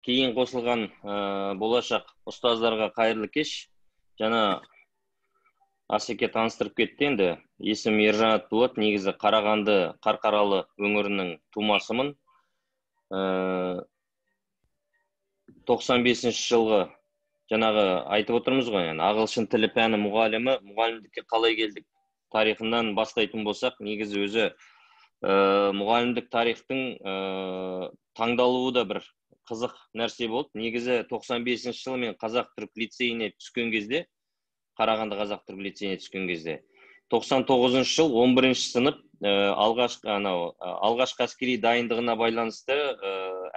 кейін қосылған болашақ ұстаздарға қайырлы кеш. Жана Асеке таныстырып кетті енді. Есім Ержанат болады. Негізі Қарағанды Қарқаралы өңірінің тумасымын. 95 жылғы жаңағы айтып отырмыз ғой, yani ағылшын тілі пәні мұғалімі, мұғалімдікке қалай келдік тарихынан бастайтын болсақ, негізі өзі мұғалімдік тарихтың таңдалуы да бір қызық нәрсе болды. Негізі 95 жылы мен қазақ-түрік лицейіне түскен кезде, Қарағанды қазақ-түрік лицейіне түскен кезде, 99 жыл 11 сынып алғашқы әскери дайындығына байланысты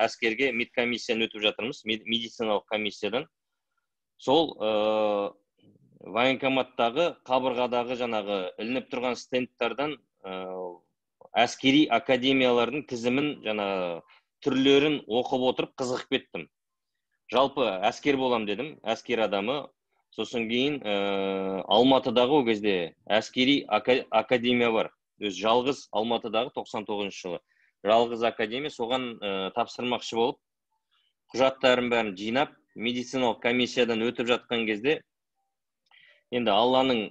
әскерге медкомиссияны өтіп жатырмыз, медициналық комиссиядан. Сол военкоматтағы қабырғадағы жаңағы ілініп тұрған стендтардан әскери академиялардың тізімін, жаңағы түрлерін оқып отырып қызығып кеттім. Жалпы әскер болам дедім, әскер адамы. Сосын кейін Алматыдағы о кезде әскери академия бар. Өз жалғыз Алматыдағы 99 жылы. Жалғыз академия, соған тапсырмақшы болып, құжаттарын бәрін жинап, медициналық комиссиядан өтіп жатқан кезде, енді Алланың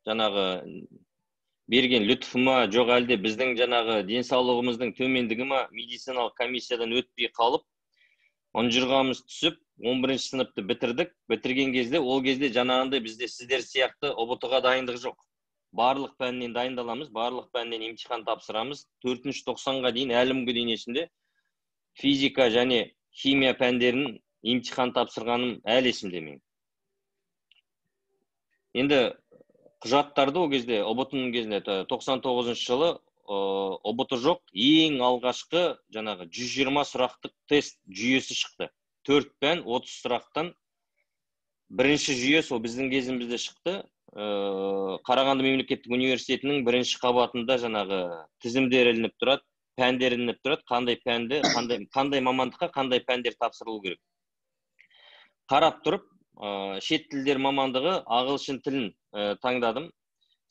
жаңағы берген лүтфі ма, жоқ әлде біздің жаңағы денсаулығымыздың төмендігі ма, медициналық комиссиядан өтпей қалып, ұнжырғамыз түсіп, 11 сыныпты бітірдік. Бітірген кезде, ол кезде жаңағындай бізде сіздер сияқты ұбт-ға дайындық жоқ. Барлық пәннен дайындаламыз, барлық пәннен емтихан тапсырамыз. 4-90-ға дейін, әлімгі дейін есімде, физика және химия пәндерін емтихан тапсырғаным әлі есімде мен. Енді құжаттарды о кезде, ұбт-ның кезінде 99 жылы ұбт жоқ, ең алғашқы жаңағы 120 сұрақтық тест жүйесі шықты. 4 пән 30 сұрақтан бірінші жүйе сол біздің кезімізде шықты. Қарағанды мемлекеттік университетінің бірінші қабатында жаңағы тізімдер ілініп тұрады, пәндер ілініп тұрады, қандай пәнді, қандай мамандыққа қандай пәндер тапсырылу керек. Қарап тұрып, шет тілдер мамандығы ағылшын тілін таңдадым.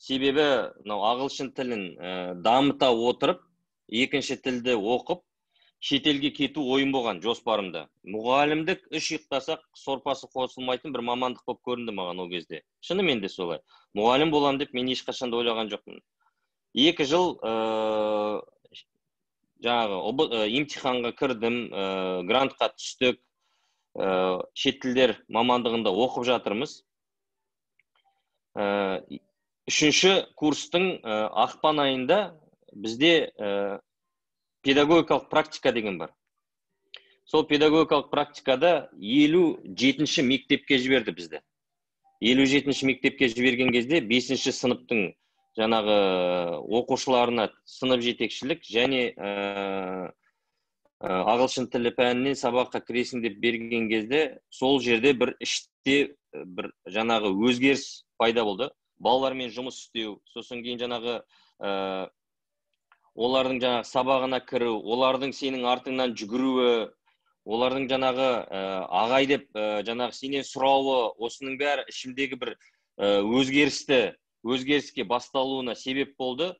Себебі ағылшын тілін дамыта отырып, екінші тілді оқып, шетелге кету ойым болған жоспарымда. Мұғалімдік үш ұйықтасақ сорпасы қосылмайтын бір мамандық болып көрінді маған о кезде. Шынымен де солай. Мұғалім болам деп мен ешқашан да ойлаған жоқпын. 2 жыл жаңағы емтиханға кірдім, грантқа түстік, шет тілдер мамандығында оқып жатырмыз. 3-ші курстың ақпан айында бізде педагогикалық практика деген бар. Сол педагогикалық практикада 57-ші мектепке жіберді бізді. 57-ші мектепке жіберген кезде 5-ші сыныптың жаңағы оқушыларына сынып жетекшілік және ағылшын тілі пәнінен сабаққа кіресің деп берген кезде сол жерде бір іште бір жаңағы өзгеріс пайда болды. Балалармен жұмыс істеу, сосын кейін жаңағы олардың жаңағы сабағына кіру, олардың сенің артыңнан жүгіруі, олардың жаңағы ағай деп жаңағы сенен сұрауы, осының бәрі ішімдегі бір өзгеріске басталуына себеп болды.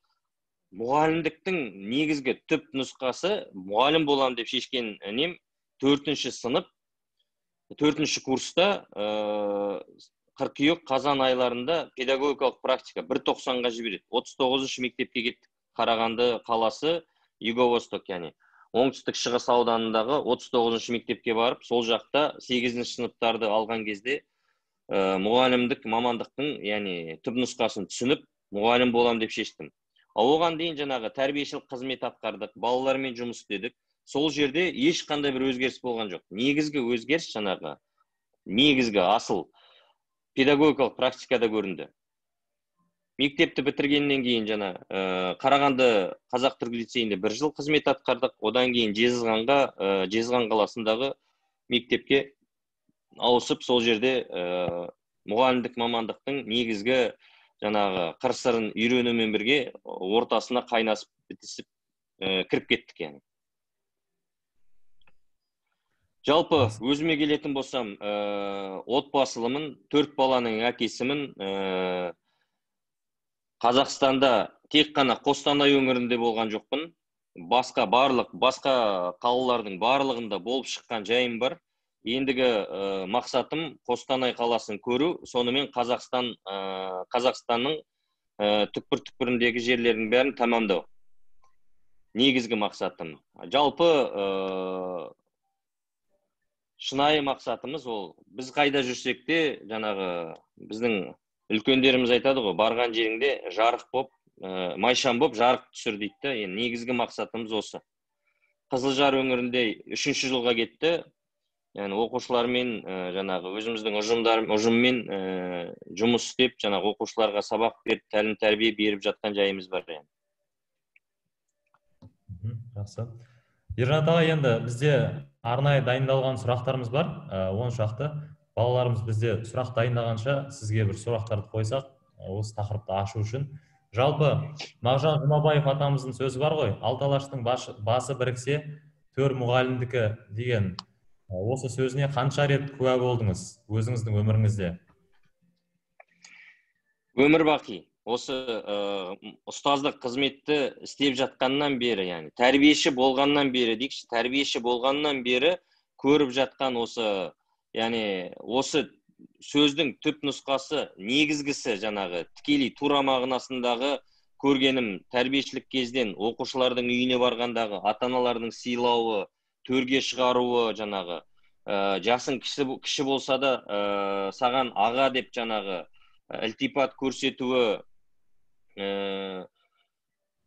Мұғалімдіктің негізгі түп нұсқасы, мұғалім болам деп шешкен нем 4-ші сынып, 4-ші курста қыркүйек қазан айларында педагогикалық практика 1.90-ға жібереді. 39-ші мектепке кеттік. Қарағанды қаласы, Юго-Восток, яғни оңтүстік шығыс ауданындағы 39-ші мектепке барып, сол жақта 8-ші сыныптарды алған кезде мұғалімдік мамандықтың, яғни түп нұсқасын түсініп, мұғалім болам деп шештім. Оған дейін жаңағы тәрбиешілік қызмет атқардық, балалармен жұмыс істедік. Сол жерде ешқандай бір өзгеріс болған жоқ. Негізгі өзгеріс жаңағы, негізгі асыл педагогикалық практикада көрінді. Мектепті бітіргеннен кейін жаңа Қарағанды қазақ-түрік лицейінде 1 жыл қызмет атқардық. Одан кейін Жезқазған қаласындағы мектепке ауысып, сол жерде мұғалімдік мамандықтың негізгі жаңағы қыр-сырын үйренумен бірге ортасына қайнасып бітісіп кіріп кеттік яғни. Жалпы өзіме келетін болсам, отбасылымын, 4 баланың әкесімін. Қазақстанда тек қана Қостанай өңірінде болған жоқпын. басқа қалалардың барлығында болып шыққан жайым бар. Ендігі мақсатым Қостанай қаласын көру, сонымен Қазақстанның түкпір-түкпіріндегі жерлердің бәрін тамамдау. Негізгі мақсатым. Жалпы шынайы мақсатымыз ол, біз қайда жүрсек те, жаңағы біздің үлкендеріміз айтады ғой, барған жеріңде жарық боп, майшам боп жарық түсір дейді. Енді негізгі мақсатымыз осы. Қызылжар өңірінде 3-ші жылға кетті. Yani оқушылармен жаңағы өзіміздің ұжыммен жұмыс істеп, жаңағы оқушыларға сабақ беріп, тәлім тәрбие беріп жатқан жайымыз бар. Жақсы. Ержан аға, енді бізде арнайы дайындалған сұрақтарымыз бар. 10 шақты. Балаларымыз бізде сұрақ дайындағанша сізге бір сұрақтарды қойсақ, осы тақырыпты ашу үшін. Жалпы Мағжан Жұмабаев атамыздың сөзі бар ғой, алты алаштың басы біріксе, төр мұғалімдікі деген. Осы сөзіне қанша рет куә болдыңыз өзіңіздің өміріңізде? Өмір бақи. Осы ұстаздық қызметті істеп жатқаннан бері, яғни тәрбиеші болғаннан бері, дейікші, тәрбиеші болғаннан бері көріп жатқан осы, яғни осы сөздің түп нұсқасы, негізгісі жаңағы тікелей тура мағынасындағы көргенім тәрбиешілік кезден оқушылардың үйіне барғандағы ата-аналардың сыйлауы, төрге шығаруы, жаңағы жасың кіші болса да саған аға деп жаңағы ілтипат көрсетуі,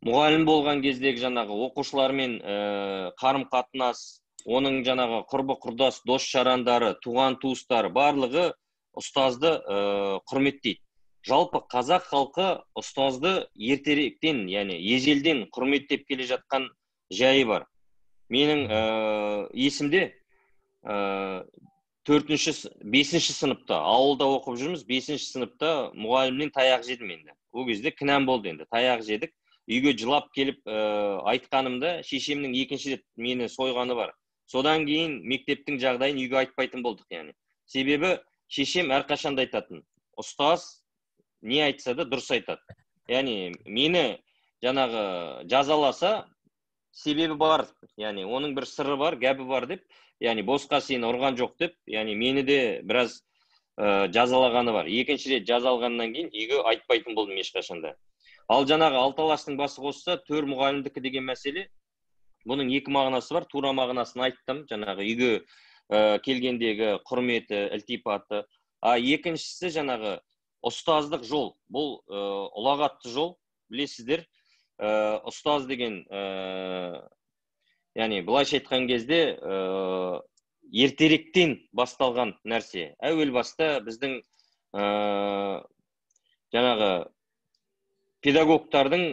мұғалім болған кездегі жаңағы оқушылармен қарым-қатынас, оның жаңағы құрбы құрдас, дос жарандары, туған туыстары барлығы ұстазды құрметтейді. Жалпы қазақ халқы ұстазды ертеректен, яғни ежелден құрметтеп келе жатқан жайы бар. Менің есімде 5-ші сыныпта, ауылда оқып жүрміз, 5-ші сыныпта мұғалімнен таяқ жедім енді. Ол кезде кінәм болды енді, таяқ жедік. Үйге жылап келіп айтқанымда, шешемнің 2-ші рет мені сойғаны бар. Содан кейін мектептің жағдайын үйге айтпайтын болдық, яғни. Себебі шешем әрқашанда айтатын, ұстаз не айтса да дұрыс айтады. Яғни мені жаңағы жазаласа, себебі бар, яғни оның бір сыры бар, гәбі бар деп, яғни босқа сені ұрған жоқ деп, яғни мені де біраз жазалағаны бар. 2-ші рет жазалғаннан кейін үйге айтпайтын болдым ешқашанда. Ал жаңағы алты алаштың басы қосса, төр мұғалімдікі деген мәселе, бұның 2 мағынасы бар. Тура мағынасын айттым, жаңағы үйге келгендегі құрметі, ілтипаты. Екіншісі жаңағы ұстаздық жол. Бұл ұлағатты жол, білесіздер. Ұстаз деген, яғни былайша айтқан кезде ертеректен басталған нәрсе. Әуел баста біздің жаңағы педагогтардың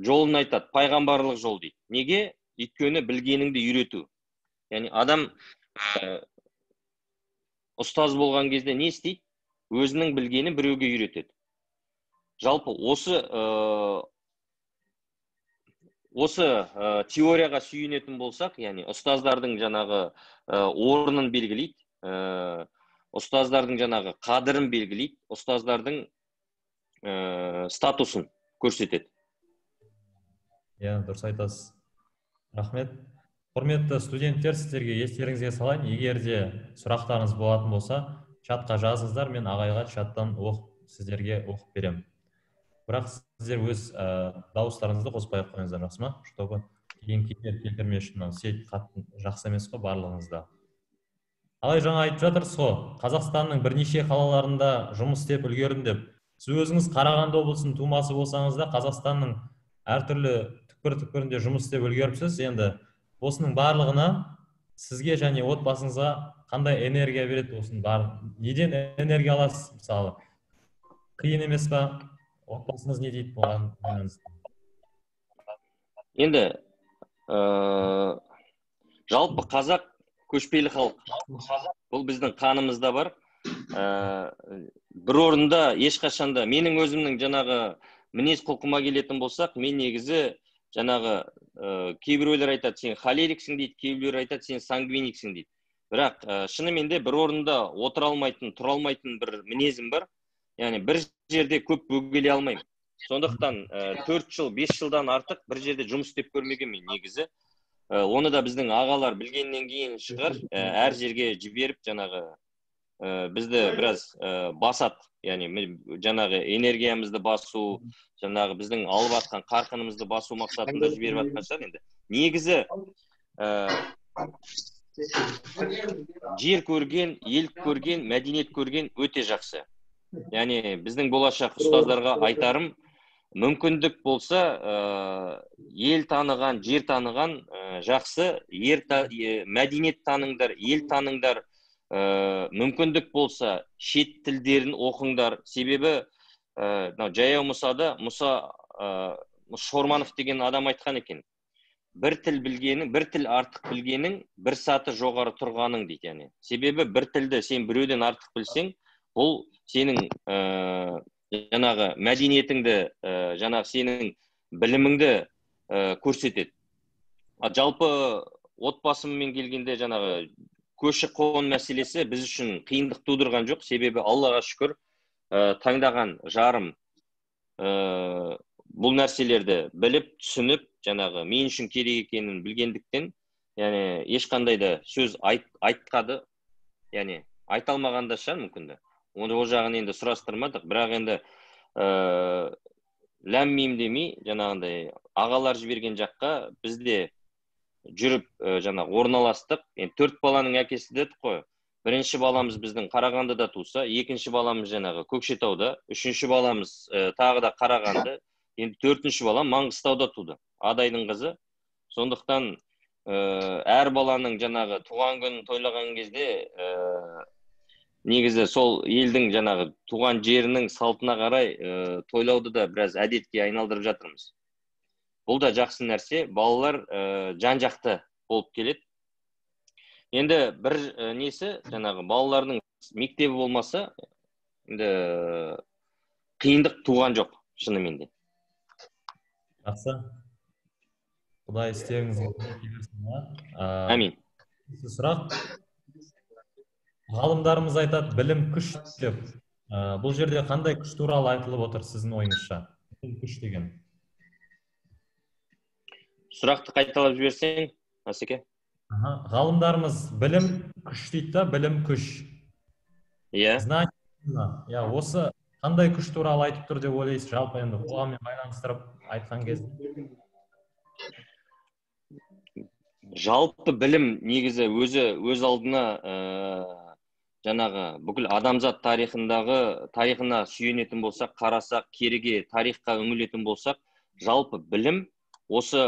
жолын айтады, пайғамбарлық жол дейді. Неге? Өйткені білгеніңді үйрету. Яғни адам ұстаз болған кезде не істейді? Өзінің білгенін біреуге үйретеді. Жалпы осы теорияға сүйенетін болсақ, яғни ұстаздардың жаңағы орнын белгілейді, ұстаздардың жаңағы қадірін белгілейді, ұстаздардың статусын көрсетеді. Дұрыс айтасыз. Рахмет. Құрметті студенттер, сіздерге естеріңізге салайын, егер де сұрақтарыңыз болатын болса, чатқа жазыңыздар, мен ағайға чаттан сіздерге оқып беремін. Бірақ сіздер өз дауыстарыңызды қоспай қойыңыздар, жақсы ма? Чтобы кейін келтірмес үшін сет қатты жақсы емес қой барлығыңызда. Алай жаңа айтып жатырсыз ғой, Қазақстанның бірнеше қалаларында жұмыс істеп үлгердім деп. Сіз өзіңіз Қарағанды облысының тумасы болсаңыз да, Қазақстанның әртүрлі түкпір-түкпірінде жұмыс істеп үлгеріпсіз. Енді осының барлығына сізге және отбасыңызға қандай энергия береді? Осының неден энергия аласыз? Мысалы, қиын емес па? Отбасыңыз не дейді бұған? Енді жалпы қазақ көшпелі халық. Бұл біздің қанымызда бар. Бір орында ешқашанда менің өзімнің жаңағы мінез құлқыма келетін болсақ, мен негізі жаңағы кейбіреулер айтады, сен холериксің дейді, кейбіреулер айтады, сен сангвиниксің дейді. Бірақ шынымен де бір орында отыра алмайтын, тұра алмайтын бір мінезім бар. Яғни бір жерде көп бөгеле алмаймын. Сондықтан 4 жыл, 5 жылдан артық бір жерде жұмыс істеп көрмегенмін негізі. Оны да біздің ағалар білгеннен кейін шығар, әр жерге жіберіп жаңағы бізді біраз басат, яғни жаңағы энергиямызды басу, жаңағы біздің алып атқан қарқынымызды басу мақсатында жіберіп атқан шығар енді. Негізі жер көрген, ел көрген, мәдениет көрген өте жақсы. Яғни біздің болашақ ұстаздарға айтарым, мүмкіндік болса, ел таныған, жер таныған жақсы, мәдениет таныңдар, ел таныңдар, мүмкіндік болса, шет тілдерін оқыңдар. Себебі, Жаяу Мұсада, Мұса Шорманов деген адам айтқан екен. Бір тіл білгенің, бір тіл артық білгенің, бір саты жоғары тұрғаның дейді, яғни. Себебі бір тілді сен біреуден артық білсең, бұл сенің жаңағы мәдениетіңді, жаңағы сенің біліміңді көрсетеді. Жалпы отбасыммен келгенде жаңағы көші-қон мәселесі біз үшін қиындық тудырған жоқ. Себебі Аллаға шүкір, таңдаған жарым бұл нәрселерді біліп, түсініп, жаңағы мен үшін керек екенін білгендіктен, яғни ешқандай да сөз айтқады, яғни айта алмағанда шығар мүмкінді. Оны о жағын енді сұрастырмадық, бірақ енді ләм-мим демей, жаңағындай ағалар жіберген жаққа бізде жүріп жаңағы орналастық. 4 баланың әкесі дедік қой. Бірінші баламыз біздің Қарағандыда туса, екінші баламыз жаңағы Көкшетауда, үшінші баламыз тағы да Қарағанды, енді 4-ші балам Маңғыстауда туды, адайдың қызы. Сондықтан әр баланың жаңағы туған күнін тойлаған кезде негізі сол елдің жаңағы туған жерінің салтына қарай тойлауды да біраз әдетке айналдырып жатырмыз. Бұл да жақсы нәрсе, балалар жан-жақты болып келеді. Енді бір несі, жаңағы балалардың мектебі болмаса, енді қиындық туған жоқ, шынымен де. Жақсы. Құдай істеріңізге келсін. Әмин. Сұрақ. Ғалымдарымыз айтады, білім күш деп. Бұл жерде қандай күш туралы айтылып отыр сіздің ойыңызша? Білім күш деген. Сұрақты қайталап жіберсең, Асеке? Ғалымдарымыз білім күш дейді да, білім күш. Иә. Знание. Осы қандай күш туралы айтып тұр деп ойлайсыз, жалпы енді қоғаммен байланыстырып айтқан кезде? Жалпы білім негізі өз алдына жаңағы бүкіл адамзат тарихына сүйенетін болсақ, қарасақ, керіге тарихқа үңілетін болсақ, жалпы білім осы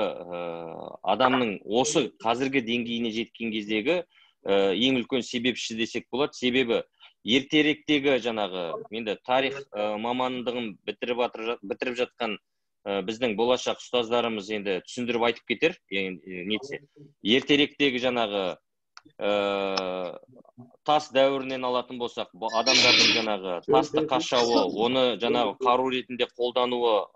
адамның осы қазіргі деңгейіне жеткен кездегі ең үлкен себепші десек болады. Себебі ертеректегі жаңағы енді тарих мамандығын бітіріп жатқан біздің болашақ ұстаздарымыз енді түсіндіріп айтып кетер. Ертеректегі жаңағы тас дәуірінен алатын болсақ, адамдардың жаңағы тасты қашауы, оны жаңағы қару ретінде қолдануы,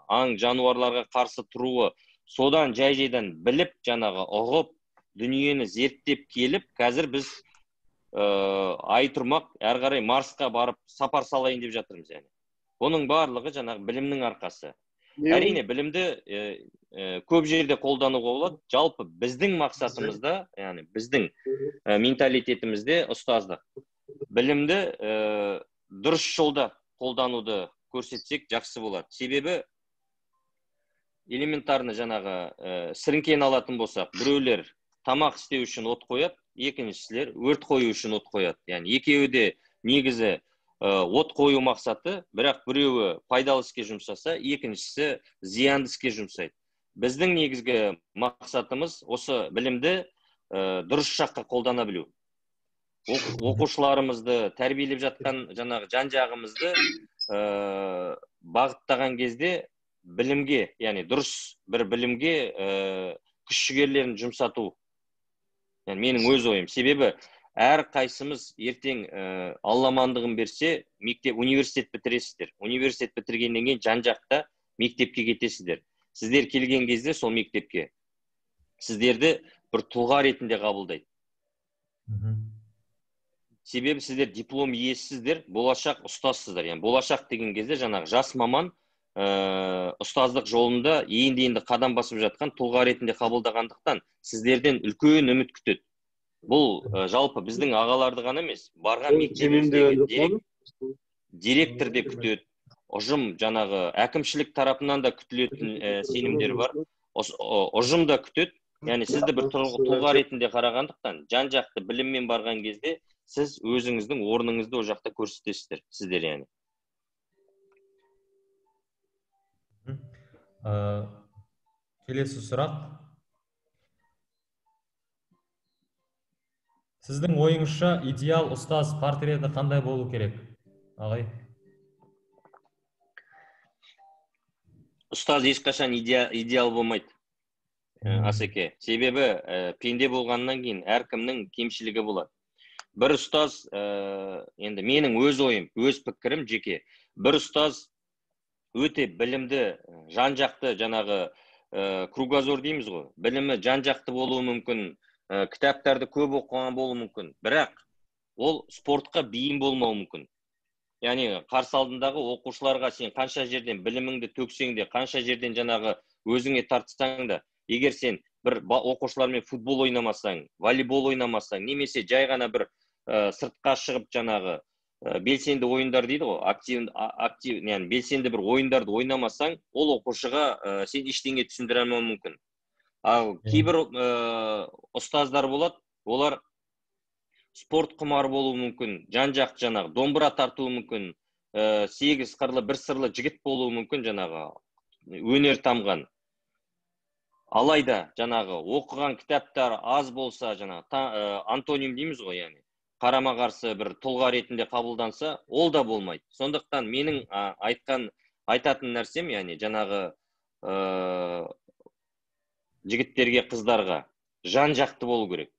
аң жануарларға қарсы тұруы, содан жай-жайдан біліп, жаңағы ұғып, дүниені зерттеп келіп, қазір біз ай тұрмақ, әрі қарай Марсқа барып сапар салайын деп жатырмыз. Бұның барлығы жаңағы білімнің арқасы. Әрине, білімді көп жерде қолдануға болады. Жалпы біздің мақсатымызда, яғни біздің менталитетімізде ұстаздық. Білімді дұрыс жолда қолдануды көрсетсек жақсы болады. Себебі элементарны жаңағы сіріңкені алатын болсақ, біреулер тамақ істеу үшін от қояды, екіншілер өрт қою үшін от қояды. Яғни екеуі де негізі от қою мақсаты, бірақ біреуі пайдалы іске жұмсаса, екіншісі зиянды іске жұмсайды. Біздің негізгі мақсатымыз осы білімді дұрыс жаққа қолдана білу. Оқушыларымызды тәрбиелеп жатқан жаңағы жан-жағымызды бағыттаған кезде білімге, яғни дұрыс бір білімге күш-жігерлерін жұмсату. Менің өз ойым. Себебі әр қайсымыз ертең алламандығын берсе, университет бітіресіздер. Университет бітіргеннен кейін жан-жақта мектепке кетесіздер. Сіздер келген кезде сол мектепке сіздерді бір тұлға ретінде қабылдайды. Себебі сіздер диплом иесісіздер, болашақ ұстазсыздар. Яғни болашақ деген кезде жаңағы жас маман ұстаздық жолында енді қадам басып жатқан тұлға ретінде қабылдағандықтан сіздерден үлкен үміт күтеді. Бұл жалпы біздің ағаларды ғана емес, барған мектебіміздегі директор де күтеді, ұжым жаңағы әкімшілік тарапынан да күтілетін сенімдер бар. Ұжым да күтеді. Яғни сізді бір тұлға ретінде қарағандықтан, жан-жақты біліммен барған кезде сіз өзіңіздің орныңызды о жақта көрсетесіздер, сіздер яғни. Келесі сұрақ. Сіздің ойыңызша идеал ұстаз портреті қандай болу керек? Ағай. Ұстаз ешқашан идеал болмайды. Асеке. Себебі пенде болғаннан кейін әркімнің кемшілігі болады. Бір ұстаз, енді менің өз ойым, өз пікірім жеке. Бір ұстаз өте білімді, жан-жақты, жаңағы кругозор дейміз ғой. Білімі жан-жақты болуы мүмкін, кітаптарды көп оқыған болуы мүмкін. Бірақ ол спортқа бейім болмауы мүмкін. Яғни қарсы алдындағы оқушыларға сен қанша жерден біліміңді төксең де, қанша жерден жаңағы өзіңе тартсаң да, егер сен бір оқушылармен футбол ойнамасаң, волейбол ойнамасаң, немесе жай ғана бір сыртқа шығып жаңағы белсенді ойындар дейді ғой, актив, яғни белсенді бір ойындарды ойнамасаң, ол оқушыға сен ештеңе түсіндіре алмауы мүмкін. Ал кейбір ұстаздар болады, олар спорт құмар болуы мүмкін, жан-жақты жаңағы домбыра тартуы мүмкін, 8 қырлы, 1 сырлы жігіт болуы мүмкін, жаңағы өнер тамған. Алайда жаңағы оқыған кітаптар аз болса, жаңағы антоним дейміз ғой, яғни қарама-қарсы бір тұлға ретінде қабылданса, ол да болмайды. Сондықтан менің айтатын нәрсем, яғни жаңағы жігіттерге, қыздарға жан-жақты болу керек.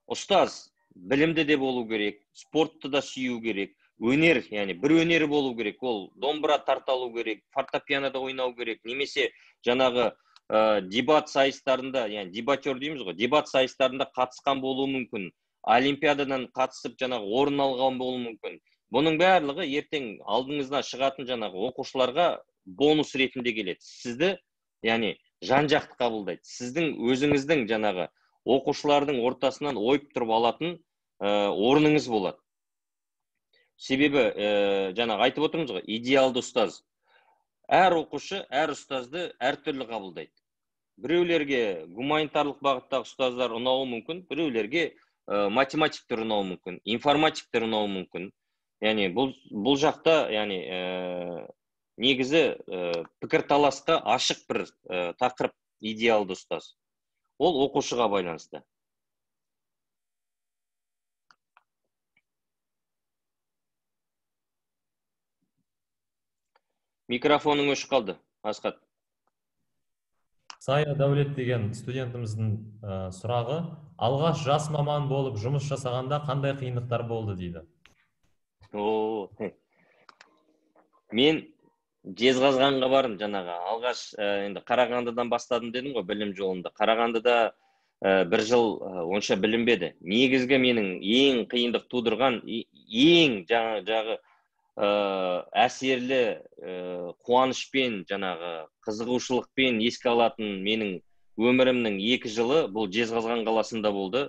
Ұстаз білімді де болу керек, спортты да сүю керек, өнер, яғни бір өнері болу керек, ол домбыра тарталу керек, фортепианода ойнау керек, немесе жаңағы дебат сайыстарында, яғни дебатер дейміз ғой, дебат сайыстарында қатысқан болуы мүмкін, олимпиададан қатысып жаңағы орын алған болуы мүмкін. Бұның барлығы ертең алдыңыздан шығатын жаңағы оқушыларға бонус ретінде келеді. Сізді, яғни жан-жақты қабылдайды. Сіздің өзіңіздің жаңағы оқушылардың ортасынан ойып тұрып алатын орныңыз болады. Себебі жаңағы айтып отырмыз ғой, идеалды ұстаз. Әр оқушы, әр ұстазды әртүрлі қабылдайды. Біреулерге гуманитарлық бағыттағы ұстаздар ұнауы мүмкін, біреулерге математиктер ұнауы мүмкін, информатиктер ұнауы мүмкін. Яғни бұл жақта, яғни негізі пікірталасқа ашық бір тақырып идеалды ұстаз. Ол оқушыға байланысты. Микрофоның өшіп қалды, Асқат. Сая Дәулет деген студентіміздің сұрағы, алғаш жас маман болып жұмыс жасағанда қандай қиындықтар болды дейді. Мен Жезқазғанға бардым жаңағы. Алғаш енді Қарағандыдан бастадым дедім ғой білім жолында. Қарағандыда бір жыл онша білінбеді. Негізгі менің ең қиындық тудырған, ең жаңағы әсерлі қуанышпен, жаңағы қызығушылықпен еске алатын менің өмірімнің 2 жылы бұл Жезқазған қаласында болды.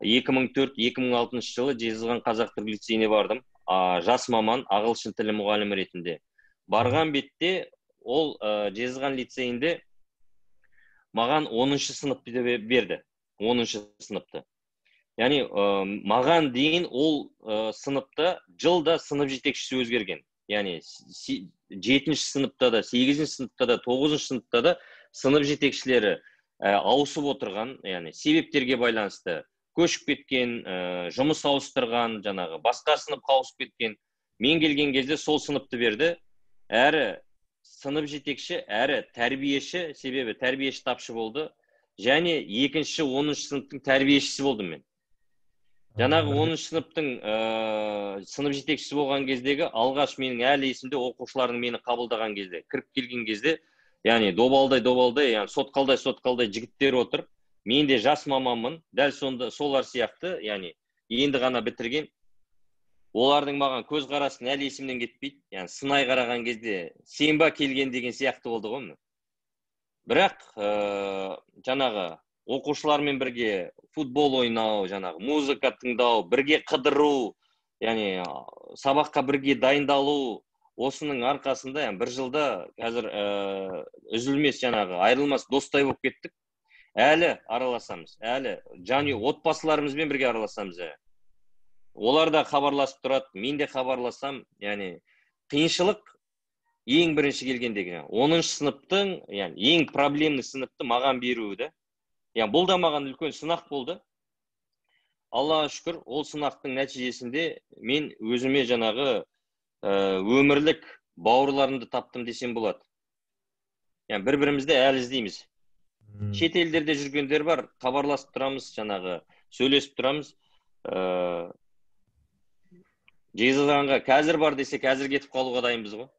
2004-2006 жылы Жезқазған қазақ-түрік лицейіне бардым. Жас маман, ағылшын тілі мұғалімі ретінде. Барған бетте ол Жезқазған лицейінде маған 10-шы сыныпты берді. 10-шы сыныпты. Яғни маған дейін ол сыныпта жылда сынып жетекшісі өзгерген. Яғни 7-ші сыныпта да, 8-ші сыныпта да, 9-ші сыныпта да сынып жетекшілері ауысып отырған, яғни себептерге байланысты көшіп кеткен, жұмыс ауыстырған, жаңағы басқа сыныпқа ауысып кеткен. Мен келген кезде сол сыныпты берді. Әрі сынып жетекші, әрі тәрбиеші, себебі тәрбиеші тапшы болды. Және 2-ші, 10-шы сыныптың тәрбиешісі болдым мен. Жаңағы 10-шы сыныптың сынып жетекшісі болған кездегі алғаш менің әлі есімде оқушылардың мені қабылдаған кезде, кіріп келген кезде, яғни добалдай, яғни сотқалдай жігіттер отыр. Мен де жас маманмын, дәл солар сияқты, яғни енді ғана бітірген. олардың маған көз қарасын әлі есімнен кетпейді. Яғни сынай қараған кезде сен ба келген деген сияқты болды ғой. Бірақ жаңағы оқушылармен бірге футбол ойнау, жаңағы музыка тыңдау, бірге қыдыру, яғни сабаққа бірге дайындалу, осының арқасында бір жылда қазір үзілмес жаңағы айырылмас достай болып кеттік. Әлі араласамыз, әлі және отбасыларымызбен бірге араласамыз. Олар да хабарласып тұрады, мен де хабарласам, яғни қиыншылық ең бірінші келгендегі 10-шы сыныптың, яғни ең проблемный сыныпты маған беруі да. Яғни бұл да маған үлкен сынақ болды. Аллаға шүкір, ол сынақтың нәтижесінде мен өзіме жаңағы өмірлік бауырларымды таптым десем болады. Яғни бір-бірімізді әлі іздейміз. Шет елдерде жүргендер бар, хабарласып тұрамыз, жаңағы сөйлесіп тұрамыз. Жезқазғанға қазір бар десе, қазір кетіп қалуға дайынбыз ғой.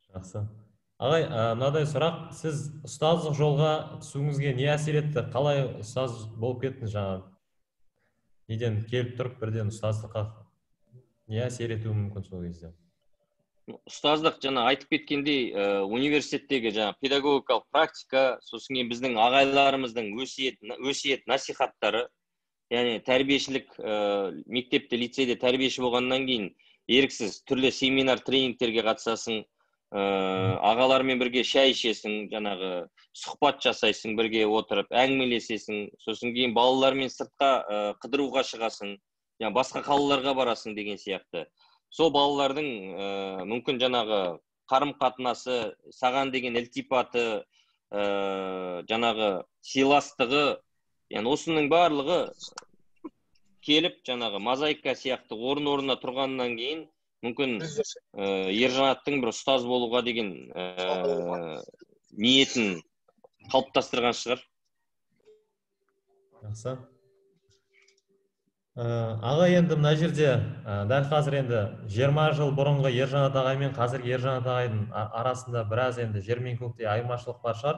Жақсы. Ағай, мынадай сұрақ, сіз ұстаздық жолға түсуіңізге не әсер етті? Қалай ұстаз болып кеттіңіз жаңағы? Неден келіп тұрып бірден ұстаздыққа не әсер етуі мүмкін сол кезде? Ұстаздық жаңа айтып кеткендей, университеттегі жаңа педагогикалық практика, сосын біздің ағайларымыздың өсиет насихаттары, яғни тәрбиешілік, мектепте, лицейде тәрбиеші болғаннан кейін еріксіз түрлі семинар, тренингтерге қатысасың, ағалармен бірге шай ішесің, жаңағы сұхбат жасайсың, бірге отырып әңгімелесесің, сосын кейін балалармен сыртқа қыдыруға шығасың, басқа қалаларға барасың деген сияқты. Сол балалардың мүмкін жаңағы қарым-қатынасы, саған деген ілтипаты, жаңағы сыйластығы, яғни осының барлығы келіп жаңағы мозаика сияқты орын-орнына тұрғаннан кейін мүмкін Ержанаттың бір ұстаз болуға деген ниетін қалыптастырған шығар. Жақсы. Аға, енді мына жерде дәл қазір енді 20 жыл бұрынғы Ержанат ағай мен қазіргі Ержанат ағайдың арасында біраз енді жер мен көктей айырмашылық бар шығар.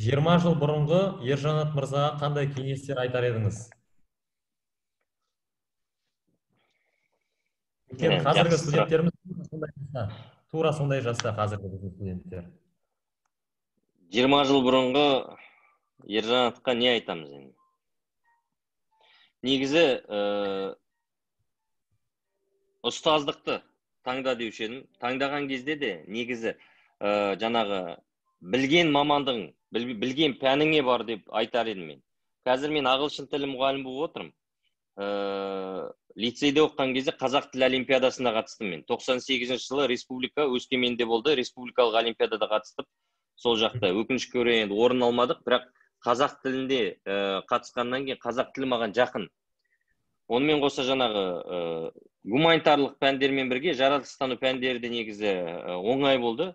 20 жыл бұрынғы Ержанат мырзаға қандай кеңестер айтар едіңіз? Қазіргі студенттеріміз тура сондай жаста қазіргі студенттер. 20 жыл бұрынғы Ержанатқа не айтамыз енді? Негізі ұстаздықты таңда деуші едім. Таңдаған кезде де негізі жаңағы білген мамандығың, білген пәніңе бар деп айтар едім мен. Қазір мен ағылшын тілі мұғалімі болып отырмын. Лицейде оқыған кезде қазақ тілі олимпиадасына қатыстым мен. 98 жылы республика Өскеменде болды, республикалық олимпиадада қатыстым. Сол жақта өкінішке орай енді орын алмадық, бірақ қазақ тілінде қатысқаннан кейін қазақ тілі маған жақын. Онымен қоса жаңағы гуманитарлық пәндермен бірге жаратылыстану пәндері де негізі оңай болды.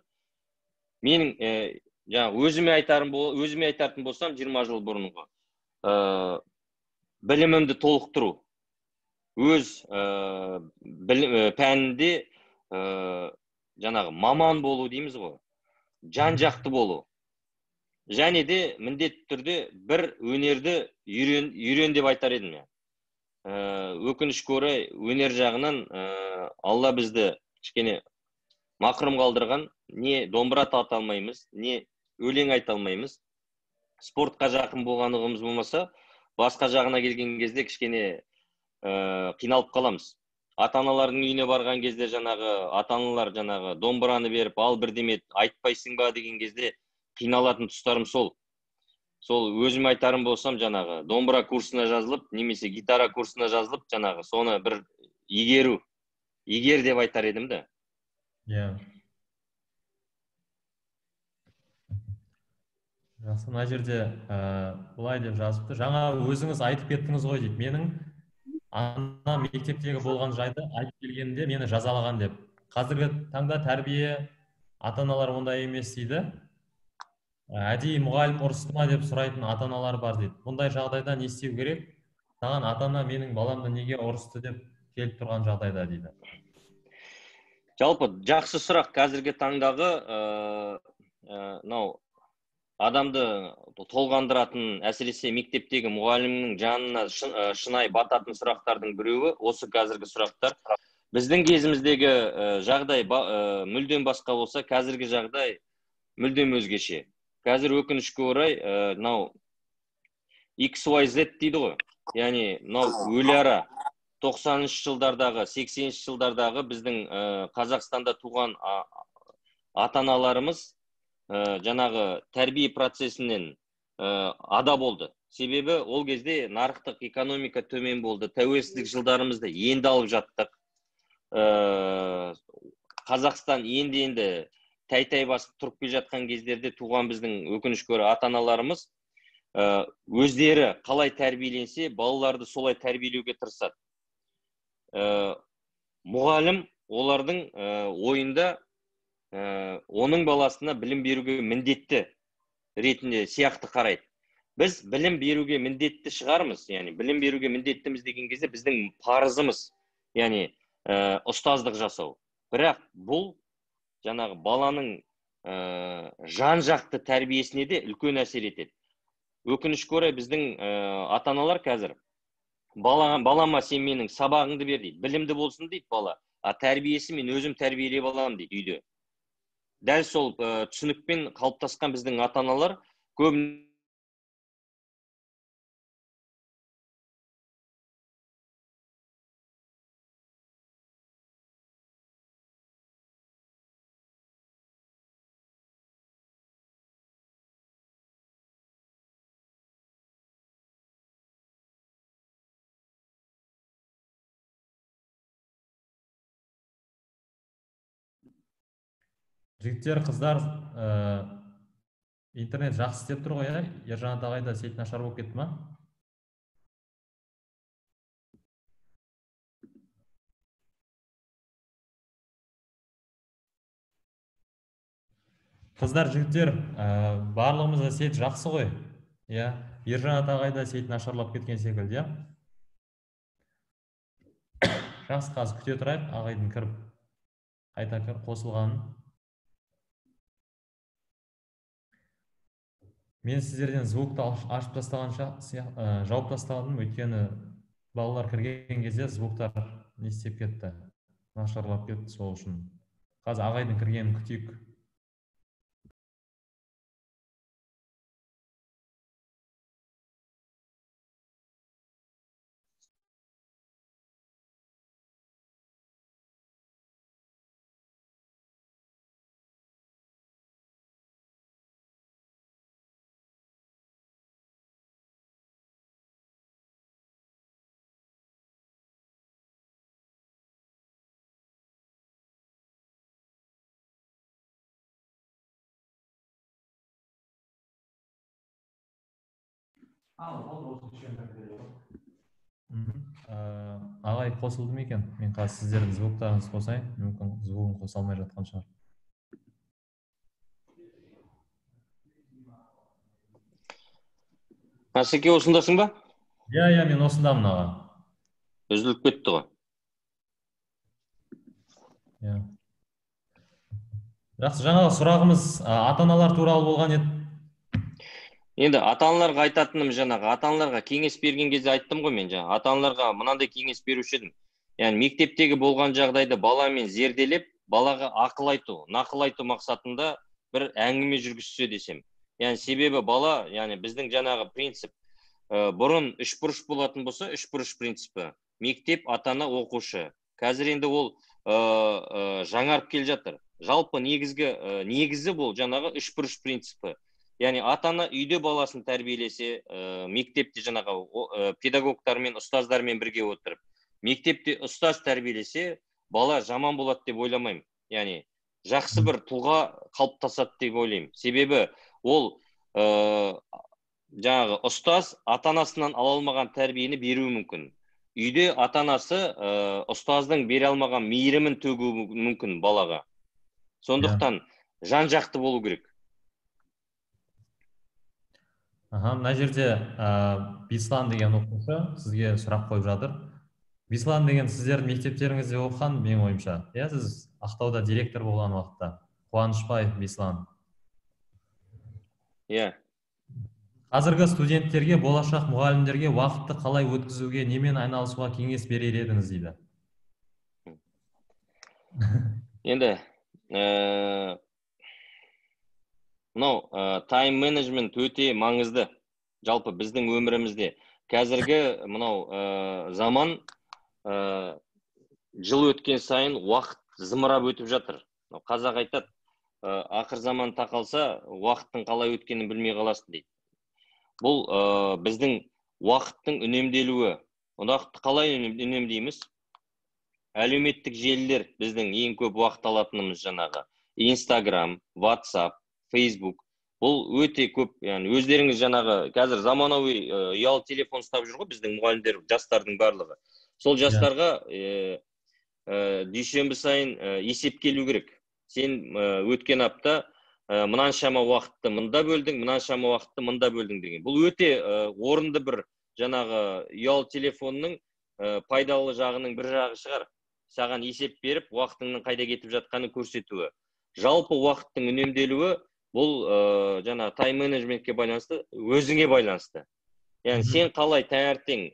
Менің өзіме айтатын болсам 20 жыл бұрынғы білімімді толықтыру, өз пәнінде жаңағы маман болу дейміз ғой, жан-жақты болу. Және де міндетті түрде бір өнерді үйрен деп айтар едім. Өкінішке орай өнер жағынан Алла бізді кішкене мақұрым қалдырған, не домбыра тарта алмаймыз, не өлең айта алмаймыз. Спортқа жақын болғанымыз болмаса, басқа жағына келген кезде кішкене қиналып қаламыз. Ата-аналардың үйіне барған кезде ата-аналар домбыраны беріп, ал бірдеме айтпайсың ба деген кезде қиналатын тұстарым сол. Сол өзім айтарым болсам домбыра курсына жазылып, немесе гитара курсына жазылып, соны бір егер деп айтар едім де. Жақсы, мына жерде бұлай деп жазыпты. Жаңа өзіңіз айтып кеттіңіз ғой дейді. Менің ана мектептегі болған жайды айтып келгенде мені жазалаған деп. Қазіргі таңда тәрбие ата-аналар ондай емес дейді. Әдейі мұғалім ұрысты ма деп сұрайтын ата-аналар бар дейді. Бұндай жағдайда не істеу керек? Саған ата-ана менің баламды неге ұрысты деп келіп тұрған жағдайда дейді. Жалпы жақсы сұрақ. Қазіргі таңдағы адамды толғандыратын, әсіресе мектептегі мұғалімнің жанына шынайы бататын сұрақтардың біреуі осы қазіргі сұрақтар. Біздің кезіміздегі жағдай мүлдем басқа болса, қазіргі жағдай мүлдем өзгеше. Қазір өкінішке орай, XYZ дейді ғой. Яғни, өліара 90-шы жылдардағы, 80-шы жылдардағы біздің Қазақстанда туған ата-аналарымыз жаңағы тәрбие процесінен ада болды. Себебі ол кезде нарықтық экономика төмен болды. Тәуелсіздік жылдарымызды енді алып жаттық. Қазақстан енді тәй-тәй басып тұрып келе жатқан кездерде туған біздің өкінішке орай ата-аналарымыз өздері қалай тәрбиеленсе, балаларды солай тәрбиелеуге тырысады. Мұғалім олардың ойында оның баласына білім беруге міндетті ретінде сияқты қарайды. Біз білім беруге міндетті шығармыз, яғни білім беруге міндеттіміз деген кезде біздің парызымыз, яғни ұстаздық жасау. Бірақ бұл жаңағы баланың жан-жақты тәрбиесіне де үлкен әсер етеді. Өкінішке орай біздің ата-аналар қазір балама сен менің сабағыңды бер дейді, білімді болсын дейді бала, тәрбиесі мен өзім тәрбиелеп аламын дейді үйде. Дәл сол түсінікпен қалыптасқан біздің ата-аналар көп Жігіттер, қыздар, интернет жақсы істеп тұр ғой, Ержан ағайда сет нашар болып кетті ма? Қыздар, жігіттер, барлығымызда сет жақсы ғой. Ержан ағайда сет нашарлап кеткен секілді, Жақсы, қазір күте тұрайық, ағайдың кіріп қайта қосылғанын. Мен сіздерден звукты ашып тастағанша жауып тастағаным, өйткені балалар кірген кезде звуктар не істеп кетті, нашарлап кетті, сол үшін. Қазір ағайдың кіргенін күтейік. Ағай қосылды ма екен? Мен қазір сіздердің звуктарыңызды қосайын, мүмкін звугын қоса алмай жатқан шығар. Асеке, осындасың ба? Мен осындамын, аға. Үзіліп кетті ғой. Жақсы, жаңағы сұрағымыз ата-аналар туралы болған еді. Енді ата-аналарға айтатыным жаңағы, ата-аналарға кеңес берген кезде айттым ғой мен жаңа. Ата-аналарға мынандай кеңес беруші едім. Яғни мектептегі болған жағдайды баламен зерделеп, балаға ақыл айту, нақыл айту мақсатында бір әңгіме жүргізсе десем. Яғни себебі бала, яғни біздің жаңағы принцип, бұрын үшбұрыш болатын болса, үшбұрыш принципі. Мектеп, ата-ана, оқушы. Қазір енді ол жаңарып келе жатыр. Жалпы негізі бұл жаңағы үшбұрыш принципі. Яғни ата-ана үйде баласын тәрбиелесе, мектепте жаңағы педагогтармен, ұстаздармен бірге отырып, мектепте ұстаз тәрбиелесе, бала жаман болады деп ойламаймын. Яғни жақсы бір тұлға қалыптасады деп ойлаймын. Себебі ол жаңағы ұстаз ата-анасынан ала алмаған тәрбиені беруі мүмкін. Үйде ата-анасы ұстаздың бере алмаған мейірімін төгуі мүмкін балаға. Сондықтан жан-жақты болу керек. Мына жерде Бислан деген оқушы сізге сұрақ қойып жатыр. Бислан деген сіздердің мектептеріңізде оқыған, менің ойымша. Сіз Ақтауда директор болған уақытта. Қуанышбаев Бислан. Иә. Қазіргі студенттерге, болашақ мұғалімдерге уақытты қалай өткізуге, немен айналысуға кеңес берер едіңіз дейді. Енді мынау тайм менеджмент өте маңызды. Жалпы біздің өмірімізде. Қазіргі мынау заман жыл өткен сайын уақыт зымырап өтіп жатыр. Қазақ айтады, ақыр заман тақалса, уақыттың қалай өткенін білмей қаласың дейді. Бұл біздің уақыттың үнемделуі. Уақытты қалай үнемдейміз? Әлеуметтік желілер біздің ең көп уақыт алатынымыз жаңағы. Instagram, WhatsApp, Facebook. Бұл өте көп, яғни өздеріңіз жаңағы қазір заманауи ұялы телефон ұстап жүр ғой біздің мұғалімдер, жастардың барлығы. Сол жастарға дүйсенбі сайын есеп келу керек. Сен өткен апта мынаншама уақытты мында бөлдің, мынаншама уақытты мында бөлдің деген. Бұл өте орынды бір жаңағы ұялы телефонның пайдалы жағының бір жағы шығар. Саған есеп беріп, уақытыңның қайда кетіп жатқанын көрсетуі. Жалпы уақыттың үнемделуі бұл жаңа тайм менеджментке байланысты, өзіңе байланысты. Яғни сен қалай таңертең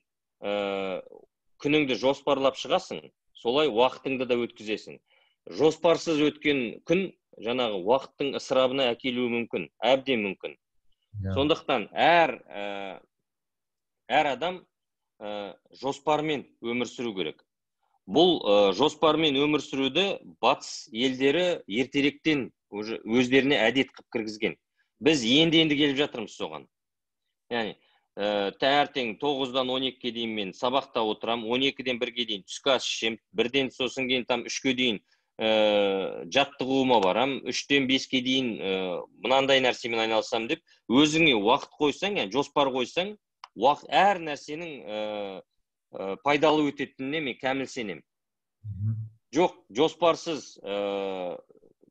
күніңді жоспарлап шығасың, солай уақытыңды да өткізесің. Жоспарсыз өткен күн жаңағы уақыттың ысырабына әкелуі мүмкін, әбден мүмкін. Сондықтан әр адам жоспармен өмір сүру керек. Бұл жоспармен өмір сүруді батыс елдері ертеректен өздеріне әдет қып кіргізген. Біз енді келіп жатырмыз соған. Яғни таңертең 9-дан 12-ге дейін мен сабақта отырам, 12-ден 1-ге дейін түскі ас ішем, 1-ден сосын кейін 3-ге дейін жаттығуыма барам, 3-тен 5-ге дейін мынандай нәрсемен айналысам деп, өзіңе уақыт қойсаң, яғни жоспар қойсаң, әр нәрсенің пайдалы өтетініне мен кәміл сенем. Жоқ, жоспарсыз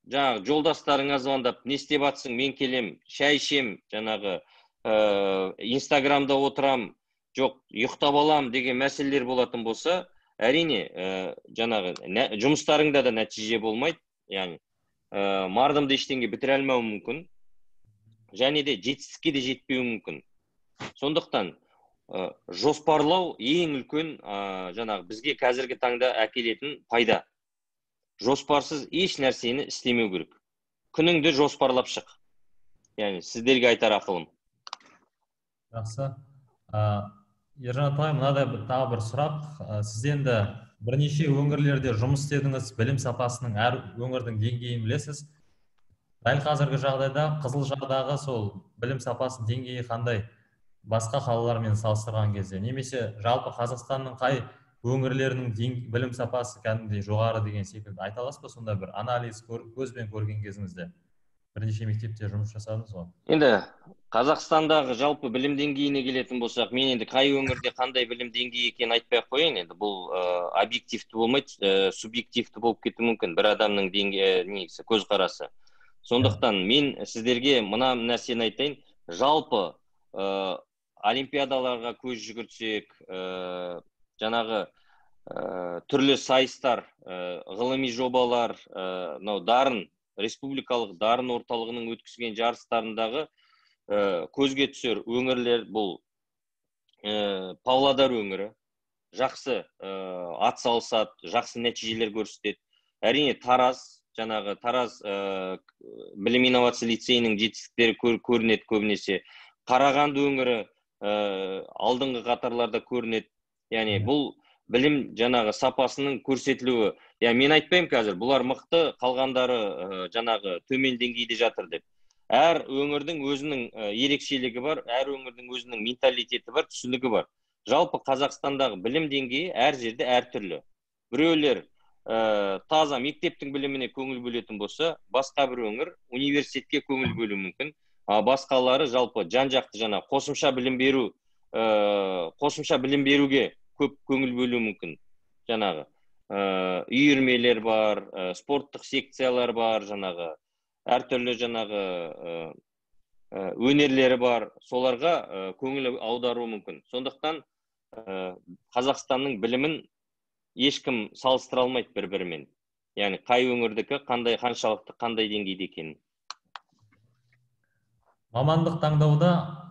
жаңағы жолдастарыңа звондап, не істеп жатсың, мен келем, шай ішем, жаңағы Инстаграмда отырам, жоқ, ұйықтап алам деген мәселелер болатын болса, әрине, жаңағы жұмыстарыңда да нәтиже болмайды, яғни мардымды ештеңе бітіре алмауы мүмкін, және де жетістікке де жетпеуі мүмкін. Сондықтан жоспарлау ең үлкен жаңағы бізге қазіргі таңда әкелетін пайда. Жоспарсыз еш нәрсені істемеу керек. Күніңді жоспарлап шық. Яғни сіздерге айтар ақылым. Жақсы. Ержан атай, мынадай тағы бір сұрақ. Сіз енді бірнеше өңірлерде жұмыс істедіңіз, білім сапасының әр өңірдің деңгейін білесіз. Дәл қазіргі жағдайда Қызылжардағы сол білім сапасының деңгейі қандай? Басқа қалалармен салыстырған кезде, немесе жалпы Қазақстанның қай өңірлерінің білім сапасы кәдімгідей жоғары деген секілді айта аласыз ба? Сонда бір анализ көзбен көрген кезіңізде бірнеше мектепте жұмыс жасадыңыз ғой. Енді Қазақстандағы жалпы білім деңгейіне келетін болсақ, мен енді қай өңірде қандай білім деңгейі екенін айтпай ақ қояйын. Енді бұл объективті болмайды, субъективті болып кетуі мүмкін бір адамның негізі көзқарасы. Сондықтан мен сіздерге мына нәрсені айтайын. Жалпы олимпиадаларға көз жүгіртсек, жаңағы түрлі сайыстар, ғылыми жобалар, дарын, республикалық дарын орталығының өткізген жарыстарындағы көзге түсер өңірлер бұл Павлодар өңірі. Жақсы атсалысады, жақсы нәтижелер көрсетеді. Әрине Тараз, жаңағы Тараз білім инновация лицейінің жетістіктері көрінеді көбінесе. Қарағанды өңірі алдыңғы қатарларда көрінеді. Яғни бұл білім жаңағы сапасының көрсетілуі. Мен айтпаймын қазір, бұлар мықты, қалғандары жаңағы төмен деңгейде жатыр деп. Әр өңірдің өзінің ерекшелігі бар, әр өңірдің өзінің менталитеті бар, түсінігі бар. Жалпы Қазақстандағы білім деңгейі әр жерде әртүрлі. Біреулер таза мектептің біліміне көңіл бөлетін болса, басқа бір өңір университетке көңіл бөлуі мүмкін. Басқалары жалпы жан-жақты жаңа қосымша білім беруге көп көңіл бөлуі мүмкін. Жаңағы үйірмелер бар, спорттық секциялар бар, жаңағы әртүрлі жаңағы өнерлері бар, соларға көңіл аударуы мүмкін. Сондықтан Қазақстанның білімін ешкім салыстыра алмайды бір-бірімен. Яғни қай өңірдікі қаншалықты қандай деңгейде екенін. Мамандық таңдауда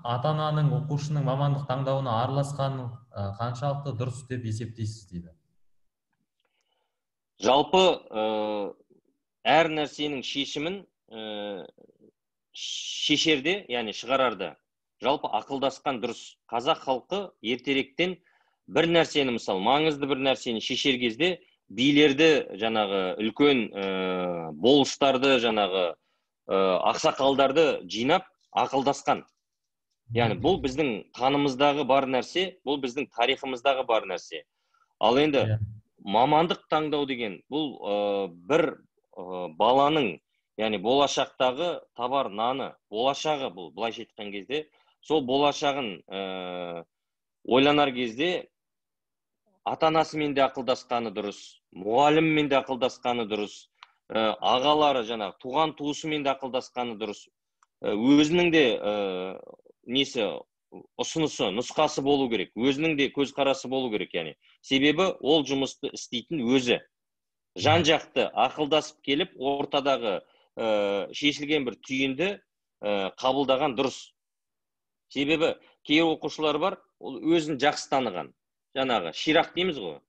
ата-ананың оқушының мамандық таңдауына араласқанын қаншалықты дұрыс деп есептейсіз дейді. Жалпы әр нәрсенің шешімін шешерде, яғни шығарарда, жалпы ақылдасқан дұрыс. Қазақ халқы ертеректен бір нәрсені, мысалы, маңызды бір нәрсені шешер кезде билерді, жаңағы үлкен болыстарды, жаңағы ақсақалдарды жинап ақылдасқан. Яғни бұл біздің қанымыздағы бар нәрсе, бұл біздің тарихымыздағы бар нәрсе. Ал енді мамандық таңдау деген бұл бір баланың, яғни болашақтағы табар наны, болашағы бұл, былайша айтқан кезде, сол болашағын ойланар кезде ата-анасымен де ақылдасқаны дұрыс, мұғаліммен де ақылдасқаны дұрыс, ағалары, жаңағы туған туысымен де ақылдасқаны дұрыс, өзінің де несі, ұсынысы, нұсқасы болу керек, өзінің де көзқарасы болу керек, яғни. Себебі ол жұмысты істейтін өзі. Жан-жақты ақылдасып келіп, ортадағы шешілген бір түйінді қабылдаған дұрыс. Себебі кей оқушылар бар, ол өзін жақсы таныған. Жаңағы ширақ дейміз ғой.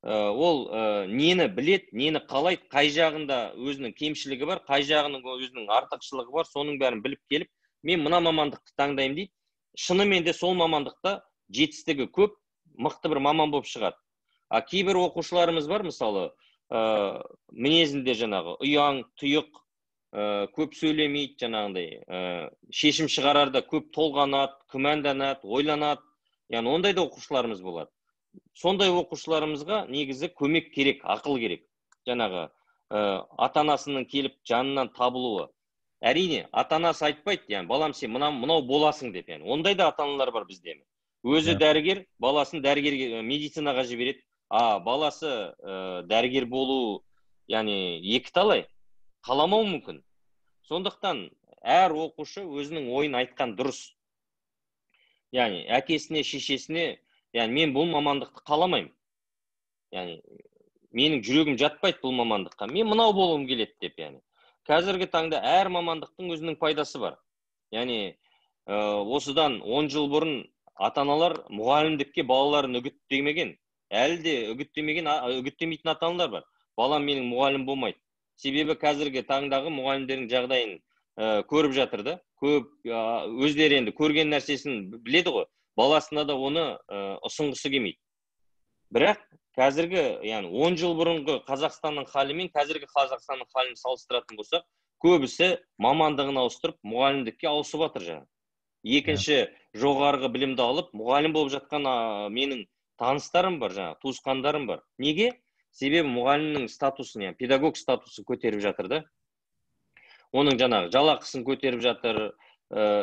Ол нені білет, нені қалайды, қай жағында өзінің кемшілігі бар, қай жағының өзінің артықшылығы бар, соның бәрін біліп келіп, мен мына мамандықты таңдаймын дейді. Шынымен де сол мамандықта жетістігі көп, мықты бір маман болып шығады. Кейбір оқушыларымыз бар, мысалы, мінезінде жаңағы ұяң, тұйық, көп сөйлемейді, жаңағындай, шешім шығарарда көп толғанады, күмәнданады, ойланады. Яғни ондай да оқушыларымыз болады. Сондай оқушыларымызға негізі көмек керек, ақыл керек. Жаңағы ата-анасының келіп жанынан табылуы. Әрине, ата-анасы айтпайды, яғни, балам, сен мынау боласың деп, яғни. Ондай да ата-аналар бар бізде. Өзі дәрігер, баласын дәрігерге, медицинаға жібереді. Баласы дәрігер болу, яғни, екі талай, қаламау мүмкін. Сондықтан әр оқушы өзінің ойын айтқан дұрыс. Яғни, әкесіне, шешесіне, яғни, мен бұл мамандықты қаламаймын. Яғни, менің жүрегім жатпайды бұл мамандыққа. Мен мынау болуым келеді деп, яғни. Қазіргі таңда әр мамандықтың өзінің пайдасы бар. Яғни, осыдан 10 жыл бұрын ата-аналар мұғалімдікке балаларын үгіттемеген. Әлі де үгіттемейтін ата-аналар бар. Балам менің мұғалім болмайды. Себебі қазіргі таңдағы мұғалімдердің жағдайын көріп жатыр да. Көп өздері енді көрген нәрсесін біледі ғой. Баласына да оны ұсынғысы келмейді. Бірақ қазіргі, яғни 10 жыл бұрынғы Қазақстанның халі мен қазіргі Қазақстанның халін салыстыратын болсақ, көбісі мамандығын ауыстырып, мұғалімдікке ауысып жатыр жаңа. Екінші жоғарғы білімді алып, мұғалім болып жатқан менің таныстарым бар, жаңа, туысқандарым бар. Неге? Себебі мұғалімнің статусын, яғни педагог статусын көтеріп жатыр да. Оның жаңағы жалақысын көтеріп жатыр,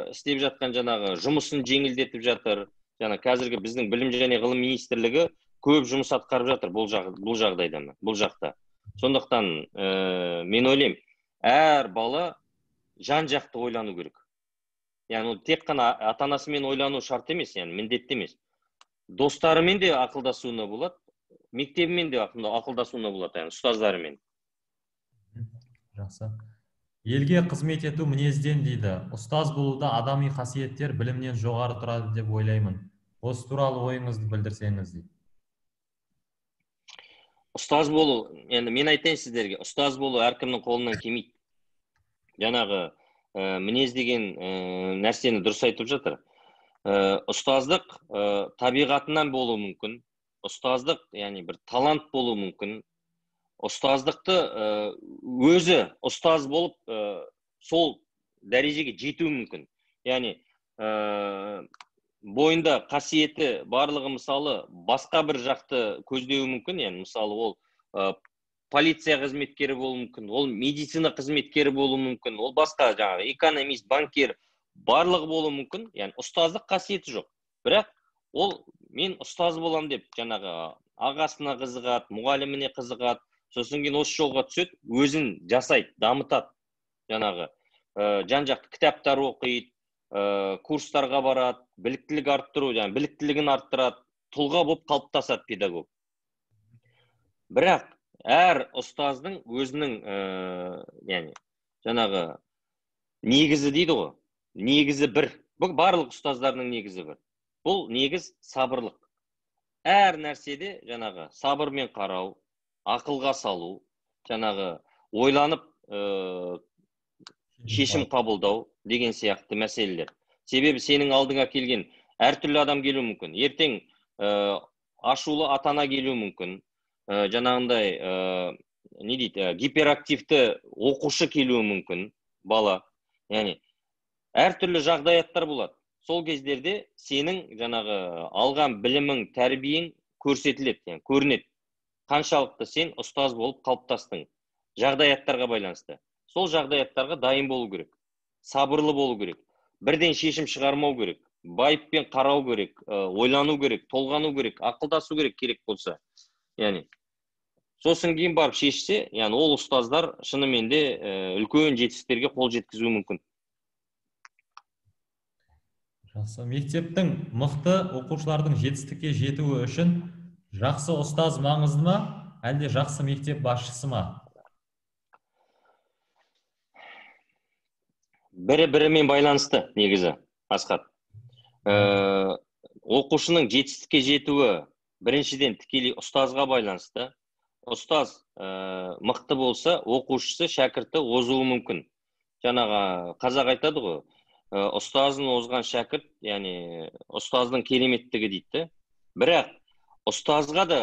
істеп жатқан жаңағы жұмысын жеңілдетіп жатыр. Жаңа қазіргі біздің білім және ғылым министрлігі көп жұмыс атқарып жатыр бұл жағдайда, бұл жақта. Сондықтан мен ойлаймын, әр бала жан-жақты ойлану керек. Яғни тек қана ата-анасымен ойлану шарт емес, яғни міндетті емес. Достарымен де ақылдасуына болады, мектебімен де ақылдасуына болады, яғни ұстаздарымен. Жақсы. Елге қызмет ету мінезден дейді. Ұстаз болуда адами қасиеттер білімнен жоғары тұрады деп ойлаймын. Осы туралы ойыңызды білдірсеңіз дейді. Ұстаз болу, енді мен айтайын сіздерге, ұстаз болу әркімнің қолынан келмейді. Жаңағы мінез деген нәрсені дұрыс айтып жатыр. Ұстаздық табиғатынан болуы мүмкін. Ұстаздық, яғни бір талант болуы мүмкін. Ұстаздықты өзі ұстаз болып сол дәрежеге жетуі мүмкін. Яғни бойында қасиеті барлығы, мысалы, басқа бір жақты көздеуі мүмкін. Яғни мысалы ол полиция қызметкері болуы мүмкін, ол медицина қызметкері болуы мүмкін, ол басқа жаңағы экономист, банкир, барлығы болуы мүмкін. Яғни ұстаздық қасиеті жоқ. Бірақ ол мен ұстаз болам деп жаңағы ағасына қызығады, мұғаліміне қызығады. Сосын кейін осы жолға түседі, өзін жасайды, дамытады. Жаңағы жан-жақты кітаптар оқиды, курстарға барады, біліктілік арттыру, яғни біліктілігін арттырады, тұлға болып қалыптасады педагог. Бірақ әр ұстаздың өзінің яғни жаңағы негізі дейді ғой. негізі бір. Бұл барлық ұстаздардың негізі бір. Бұл негіз сабырлық. Әр нәрседе жаңағы сабырмен қарау, ақылға салу, жаңағы ойланып шешім қабылдау деген сияқты мәселелер. Себебі сенің алдыңа келген әртүрлі адам келуі мүмкін. Ертең ашулы ата-ана келуі мүмкін. Жаңағындай не дейді, гиперактивті оқушы келуі мүмкін, бала. Яғни әртүрлі жағдаяттар болады. Сол кездерде сенің жаңағы алған білімің, тәрбиең көрсетіледі, yani көрінеді. Қаншалықты сен ұстаз болып қалыптастың жағдаяттарға байланысты. Сол жағдаяттарға дайын болу керек. Сабырлы болу керек. Бірден шешім шығармау керек. Байыппен қарау керек, ойлану керек, толғану керек, ақылдасу керек болса. Yani сосын кейін барып шешсе, yani ол ұстаздар шынымен де үлкен жетістіктерге қол жеткізуі мүмкін. Жақсы. Мектептің мықты оқушылардың жетістікке жетуі үшін жақсы ұстаз маңызды ма, әлде жақсы мектеп басшысы ма? Бірі-бірімен байланысты негізі, Асхат. Оқушының жетістікке жетуі біріншіден тікелей ұстазға байланысты. Ұстаз мықты болса, оқушысы, шәкірті озуы мүмкін. Жаңағы қазақ айтады ғой, ұстазын озған шәкірт, яғни ұстаздың кереметтігі дейді. Бірақ ұстазға да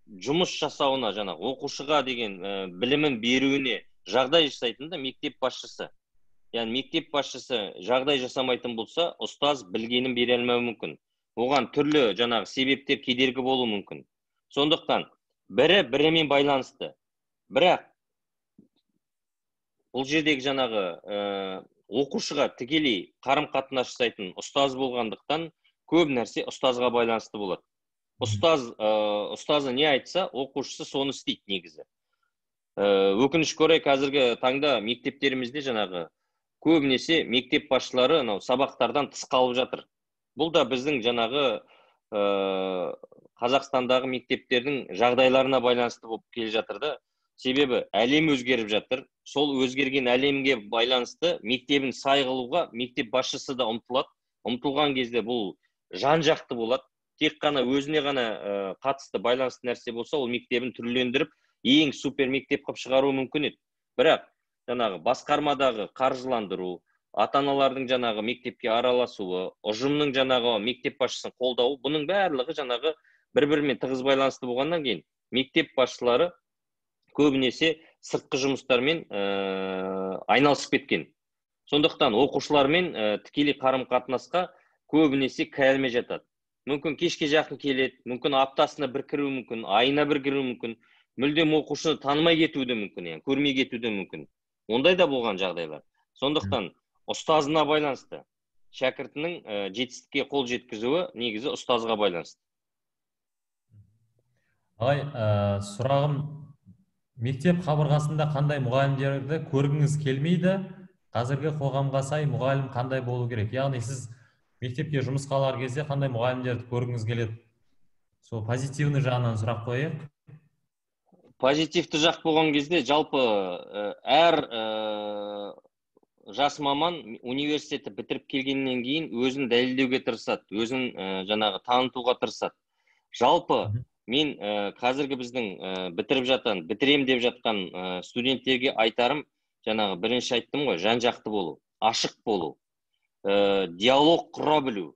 жұмыс жасауына, жаңағы оқушыға деген білімін беруіне жағдай жасайтын да мектеп басшысы. Яғни мектеп басшысы жағдай жасамайтын болса, ұстаз білгенін бере алмауы мүмкін. Оған түрлі жаңағы себептер кедергі болуы мүмкін. Сондықтан бірі-бірімен байланысты. Бірақ бұл жердегі жаңағы оқушыға тікелей қарым-қатынас жасайтын ұстаз болғандықтан көп нәрсе ұстазға байланысты болады. Ұстазы не айтса, оқушысы соны істейді негізі. Өкінішке орай қазіргі таңда мектептерімізде жаңағы көбінесе мектеп басшылары сабақтардан тыс қалып жатыр. Бұл да біздің жаңағы Қазақстандағы мектептердің жағдайларына байланысты болып келе жатыр да. Себебі әлем өзгеріп жатыр. Сол өзгерген әлемге байланысты мектебін сай қылуға мектеп басшысы да ұмтылады. Ұмтылған кезде бұл жан-жақты болады. Тек қана өзіне ғана қатысты байланысты нәрсе болса, ол мектебін түрлендіріп, ең супер мектеп қылып шығару мүмкін еді. Бірақ жаңағы басқармадағы қаржыландыру, ата-аналардың жаңағы мектепке араласуы, ұжымның жаңағы мектеп басшысын қолдауы, бұның барлығы жаңағы бір-бірімен тығыз байланысты болғаннан кейін мектеп басшылары көбінесе сыртқы жұмыстармен айналысып кеткен. Сондықтан оқушылармен тікелей қарым-қатынасқа көбінесе кірмей жатады. Мүмкін кешке жақын келеді, мүмкін аптасына бір кіруі мүмкін, айына бір кіруі мүмкін, мүлдем оқушыны танымай кетуі де мүмкін, көрмей кетуі де мүмкін. Ондай да болған жағдайлар. Сондықтан ұстазына байланысты. Шәкіртінің жетістікке қол жеткізуі негізі ұстазға байланысты. Сұрағым, мектеп қабырғасында қандай мұғалімдерді көргіңіз келмейді? Қазіргі қоғамға сай мұғалім қандай болу керек? Яғни сіз мектепке жұмысқа алар кезде қандай мұғалімдерді көргіңіз келеді? Сол позитивный жағынан сұрақ қояйық. Позитивті жақ болған кезде жалпы әр жас маман университетті бітіріп келгеннен кейін өзін дәлелдеуге тырысады, өзін жаңағы танытуға тырысады. Жалпы мен қазіргі біздің бітірем деп жатқан студенттерге айтарым, жаңағы бірінші айттым ғой, жан-жақты болу, ашық болу, диалог құра білу.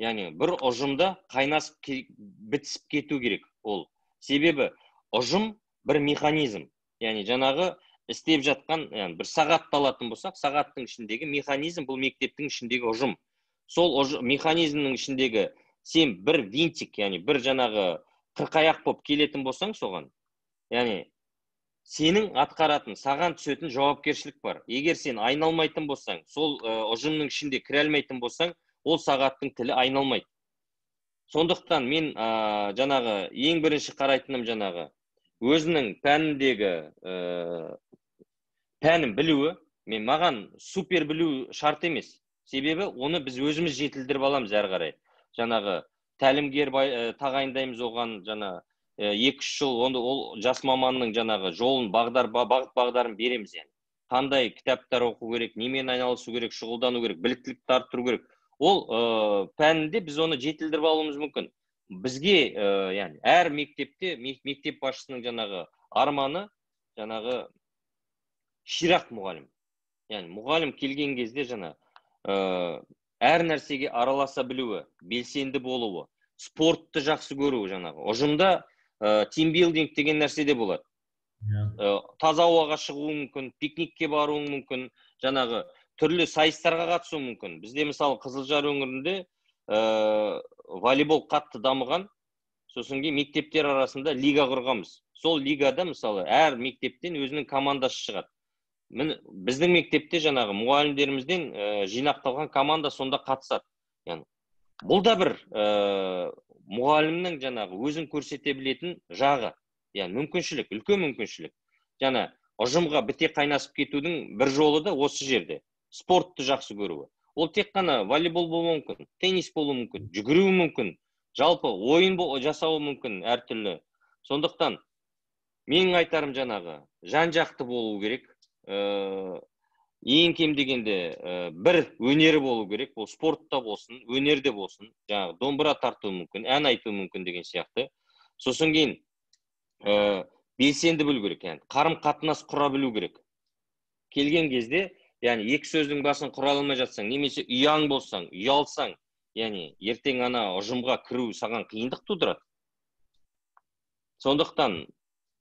Яғни бір ұжымда қайнасып бітісіп кету керек ол. Себебі ұжым бір механизм. Яғни жаңағы істеп жатқан, бір сағатты алатын болсақ, сағаттың ішіндегі механизм бұл мектептің ішіндегі ұжым. Сол механизмнің ішіндегі сен бір винтик, яғни бір жаңағы қырқаяқ болып келетін болсаң соған, яғни сенің атқаратын, саған түсетін жауапкершілік бар. Егер сен айналмайтын болсаң, сол ұжымның ішінде кіре алмайтын болсаң, ол сағаттың тілі айналмайды. Сондықтан мен жаңағы ең бірінші қарайтыным жаңағы өзінің пәніндегі пәнін білуі, маған супер білу шарт емес. Себебі оны біз өзіміз жетілдіріп аламыз әрі қарай. Жаңағы тәлімгер тағайындаймыз оған, жаңа 2-3 жыл ол жас маманның жаңағы жолын, бағдарын береміз. қандай кітаптар оқу керек, немен айналысу керек, шұғылдану керек, біліктілікті арттыру керек. Ол пәнінде біз оны жетілдіріп алуымыз мүмкін. Бізге яғни әр мектепте мектеп басшысының жаңағы арманы жаңағы ширақ мұғалім. Яғни мұғалім келген кезде әр нәрсеге араласа білуі, белсенді болуы, спортты жақсы көруі жаңағы. Ұжымда тимбилдинг деген нәрсе де болады. Таза ауаға шығуы мүмкін, пикникке баруы мүмкін, жаңағы түрлі сайыстарға қатысуы мүмкін. Бізде мысалы Қызылжар өңірінде волейбол қатты дамыған, сосын кейін мектептер арасында лига құрғанбыз. Сол лигада мысалы әр мектептен өзінің командасы шығады. Біздің мектепте жаңағы мұғалімдерімізден жинақталған команда сонда қатысады. Яғни бұл да бір мұғалімнің жаңағы өзін көрсете білетін жағы. Яғни мүмкіншілік, үлкен мүмкіншілік. Жаңа ұжымға біте қайнасып кетудің бір жолы да осы жерде. Спортты жақсы көруі. Ол тек қана волейбол болуы мүмкін, теннис болуы мүмкін, жүгіруі мүмкін, жалпы ойын жасауы мүмкін әртүрлі. Сондықтан менің айтарым жаңағы жан-жақты болу керек. Ең кем дегенде бір өнері болу керек. Ол спортта болсын, өнерде болсын. Жаңағы домбыра тартуы мүмкін, ән айтуы мүмкін деген сияқты. Сосын кейін белсенді білу керек, яғни қарым-қатынас құра білу керек. Келген кезде, яғни екі сөздің басын құра алмай жатсаң, немесе ұяң болсаң, ұялсаң, яғни ертең ана ұжымға кіру саған қиындық тудырады. Сондықтан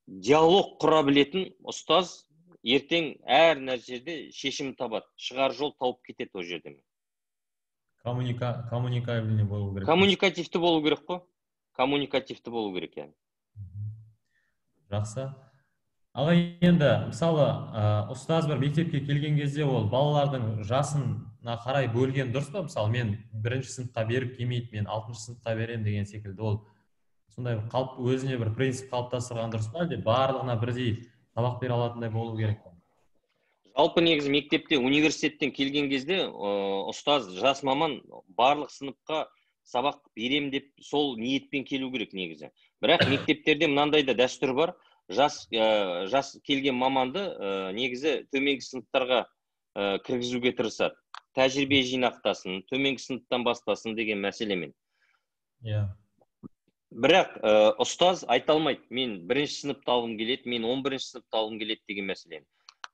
диалог құра білетін ұстаз ертең әр нәрседе шешім табады, шығар жол тауып кетеді ол жерде. Коммуникабельный болу керек. Коммуникативті болу керек қой. Коммуникативті болу керек, яғни. Жақсы. Ағай, енді мысалы ұстаз бір мектепке келген кезде ол балалардың жасына қарай бөлген дұрыс па? Мысалы мен 1-ші сыныпқа беріп келмейді, мен 6-ші сыныпқа берем деген секілді. Ол сондай өзіне бір принцип қалыптастырған дұрыс па? Әлде барлығына бірдей сабақ бере алатындай болу керек па? Жалпы негізі мектепте, университеттен келген кезде ұстаз, жас маман барлық сыныпқа сабақ берем деп сол ниетпен келу керек негізі. Бірақ мектептерде мынандай да дәстүр бар. Жас келген маманды негізі төменгі сыныптарға кіргізуге тырысады. Тәжірибе жинақтасын, төменгі сыныптан бастасын деген мәселемен. Бірақ ұстаз айта алмайды, мен 1-ші сыныпты алғым келеді, мен 11-ші сыныпты алғым келеді деген мәселені.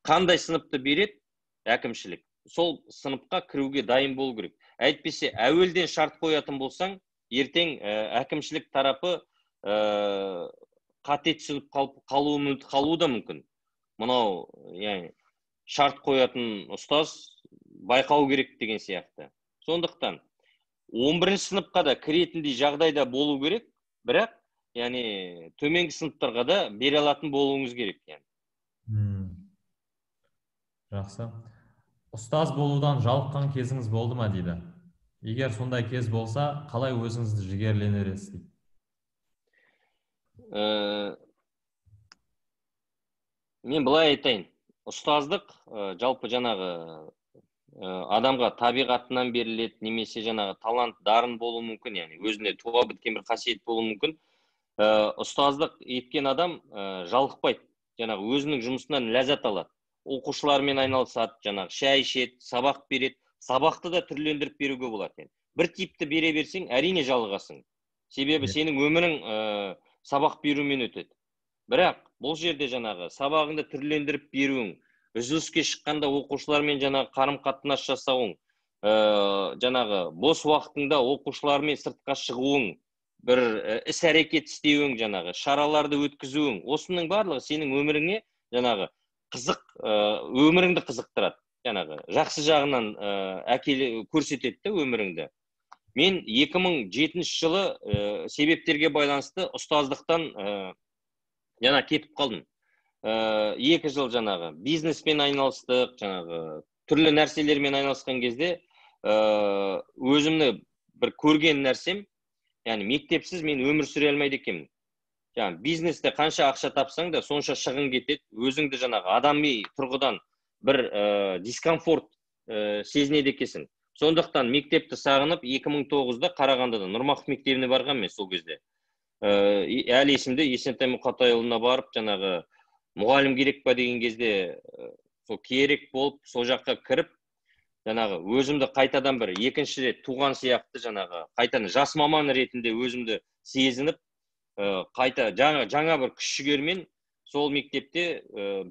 Қандай сыныпты береді әкімшілік, сол сыныпқа кіруге дайын болу керек. Әйтпесе әуелден шарт қоятын болсаң, ертең әкімшілік тарапы қате түсініп қалуы да мүмкін. Мынау, яғни шарт қоятын ұстаз байқау керек деген сияқты. Сондықтан 11-ші сыныпқа да кіретіндей жағдайда болу керек, бірақ яғни төменгі сыныптарға да бере алатын болуыңыз керек. Жақсы. Ұстаз болудан жалыққан кезіңіз болды ма дейді. Егер сондай кез болса, қалай өзіңізді жігерленерсіз дейді. Мен былай айтайын. Ұстаздық жалпы жаңағы адамға табиғатынан беріледі, немесе жаңағы талант, дарын болуы мүмкін, яғни өзіне туа біткен бір қасиет болуы мүмкін. Ұстаздық еткен адам жалықпайды, жаңағы өзінің жұмысынан ләззат алады. Оқушылармен айналысады, жаңағы шай ішеді, сабақ береді. Сабақты да түрлендіріп беруге болады. Бір типті бере берсең, әрине жалығасың. Себебі сенің өмірің сабақ берумен өтеді. Бірақ бұл жерде жаңағы сабағыңды түрлендіріп беруің, үзіліске шыққанда оқушылармен жаңағы қарым-қатынас жасауың, жаңағы бос уақытыңда оқушылармен сыртқа шығуың, бір іс-әрекет істеуің, жаңағы шараларды өткізуің, осының барлығы сенің өміріңе жаңағы қызық, өміріңді қызықтырады. Жаңағы жақсы жағынан көрсетеді өміріңді. Мен 2007 жылы себептерге байланысты ұстаздықтан жаңа кетіп қалдым. 2 жыл жаңағы бизнеспен айналыстық, жаңағы түрлі нәрселермен айналысқан кезде өзімні бір көрген нәрсем, яғни мектепсіз мен өмір сүре алмайды екенмін. Жаңағы бизнесте қанша ақша тапсаң да сонша шығын кетеді, өзіңді жаңағы адами тұрғыдан бір дискомфорт сезінеді екенсің. Сондықтан мектепті сағынып 2009-да Қарағандыда Нұрмақов мектебіне барған мен сол кезде. Әлі есімде Есентай Мұқатайұлына барып, жаңағы мұғалім керек па деген кезде сол керек болып сол жаққа кіріп, жаңағы өзімді қайтадан бір екінші рет туған сияқты жаңағы қайтадан жас маман ретінде өзімді сезініп, қайта жаңа бір күш жігермен сол мектепте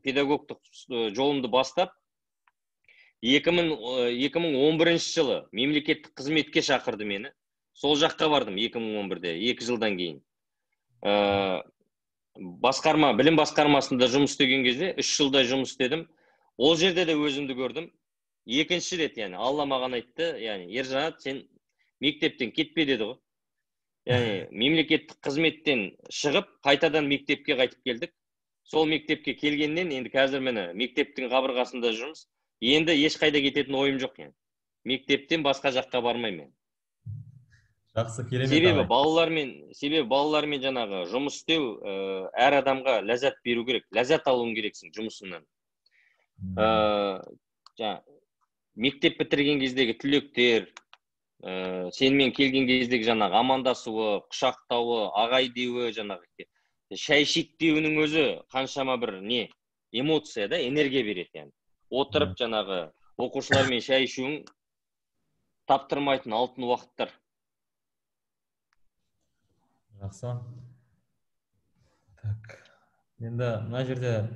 педагогтық жолымды бастап 2011 жылы мемлекеттік қызметке шақырды мені. Сол жаққа бардым 2011-де, 2 жылдан кейін. Білім басқармасында жұмыс істеген кезде 3 жылдай жұмыс істедім. Ол жерде де өзімді көрдім. Екінші рет, яғни Алла маған айтты, яғни Ержанат, сен мектептен кетпе деді ғой. Яғни мемлекеттік қызметтен шығып, қайтадан мектепке қайтып келдік. Сол мектепке келгеннен енді қазір мені мектептің қабырғасында жүрміз. Енді ешқайда кететін ойым жоқ, yani. Мектептен басқа жаққа бармаймын. Жақсы, керемет. Себебі балалармен жаңағы жұмыс істеу әр адамға ләззат беру керек, ләззат алуың керексің жұмысыңнан. Мектеп бітірген кездегі түлектер, сенімен келген кездегі жаңағы амандасуы, құшақтауы, ағай деуі, жаңағы шай ішейік деуінің өзі қаншама бір эмоция, да, энергия береді, yani. Отырып жаңағы оқушылармен шай ішуің таптырмайтын алтын уақыттар. Жақсы. Так. Енді мына жерде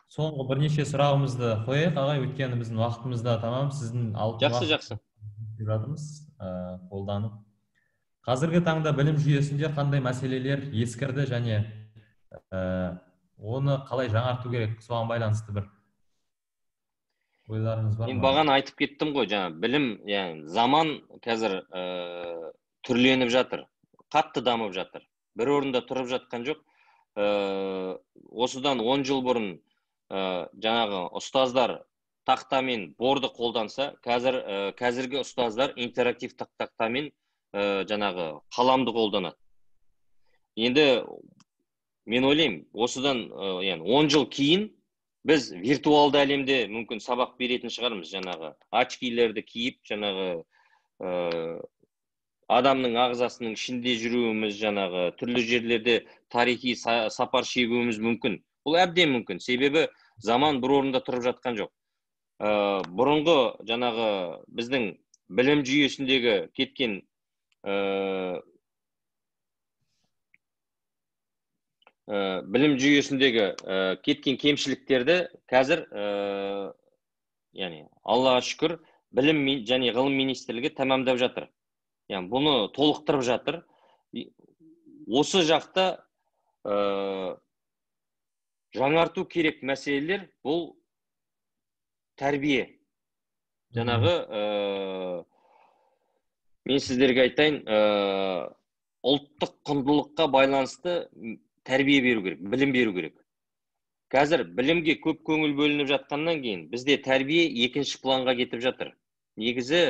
соңғы бірнеше сұрағымызды қояйық, ағай, өйткені біздің уақытымыз да тамам. Сіздің алтын Жақсы. жатырмыз, қолданып. Қазіргі таңда білім жүйесінде қандай мәселелер ескірді және оны қалай жаңарту керек? Соған байланысты бір ойларыңыз бар ма? Мен бағана айтып кеттім ғой, жаңа білім, яғни заман қазір түрленіп жатыр, қатты дамып жатыр. Бір орында тұрып жатқан жоқ. Осыдан 10 жыл бұрын жаңағы ұстаздар тақтамен борды қолданса, қазіргі ұстаздар интерактивті тақтамен жаңағы қаламды қолданады. Енді мен ойлаймын, осыдан 10 жыл кейін біз виртуалды әлемде мүмкін сабақ беретін шығармыз, жаңағы очкилерді киіп, жаңағы адамның ағзасының ішінде жүруіміз, жаңағы түрлі жерлерде тарихи сапар шегуіміз мүмкін. Бұл әбден мүмкін, себебі заман бір орында тұрып жатқан жоқ. Бұрынғы жаңағы біздің білім жүйесіндегі кеткен кемшіліктерді қазір, яғни Аллаға шүкір, білім және ғылым министрлігі тәмамдап жатыр. Яғни бұны толықтырып жатыр. Осы жақта жаңарту керек мәселелер бұл тәрбие. Жаңағы мен сіздерге айтайын, ұлттық құндылыққа байланысты тәрбие беру керек, білім беру керек. Қазір білімге көп көңіл бөлініп жатқаннан кейін бізде тәрбие екінші планға кетіп жатыр. Негізі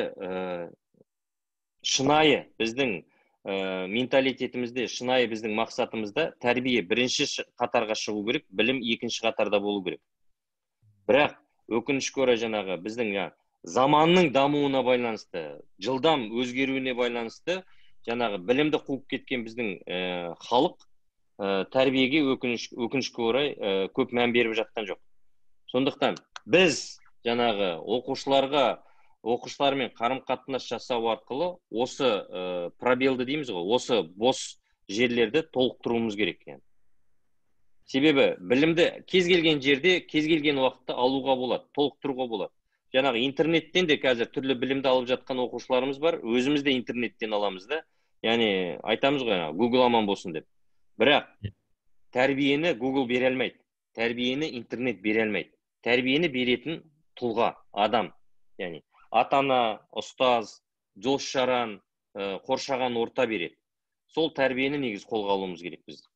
шынайы біздің менталитетімізде, шынайы біздің мақсатымызда тәрбие бірінші қатарға шығу керек, білім екінші қатарда болу керек. Бірақ өкінішке орай жаңағы біздің заманның дамуына байланысты, жылдам өзгеруіне байланысты жаңағы білімді қуып кеткен біздің халық тәрбиеге өкінішке орай көп мән беріп жатқан жоқ. Сондықтан біз жаңағы оқушылармен қарым-қатынас жасау арқылы осы пробелді дейміз ғой, осы бос жерлерді толықтыруымыз керек. Себебі білімді кез келген жерде, кез келген уақытта алуға болады, толықтыруға болады. Жаңағы интернеттен де қазір түрлі білімді алып жатқан оқушыларымыз бар, өзіміз де интернеттен аламыз да. Яғни айтамыз ғой, Google аман болсын деп. Бірақ тәрбиені Google бере алмайды, тәрбиені интернет бере алмайды. Тәрбиені беретін тұлға, адам. Яғни ата-ана, ұстаз, дос-жаран, қоршаған орта береді. Сол тәрбиені негіз қолға алуымыз керек біз.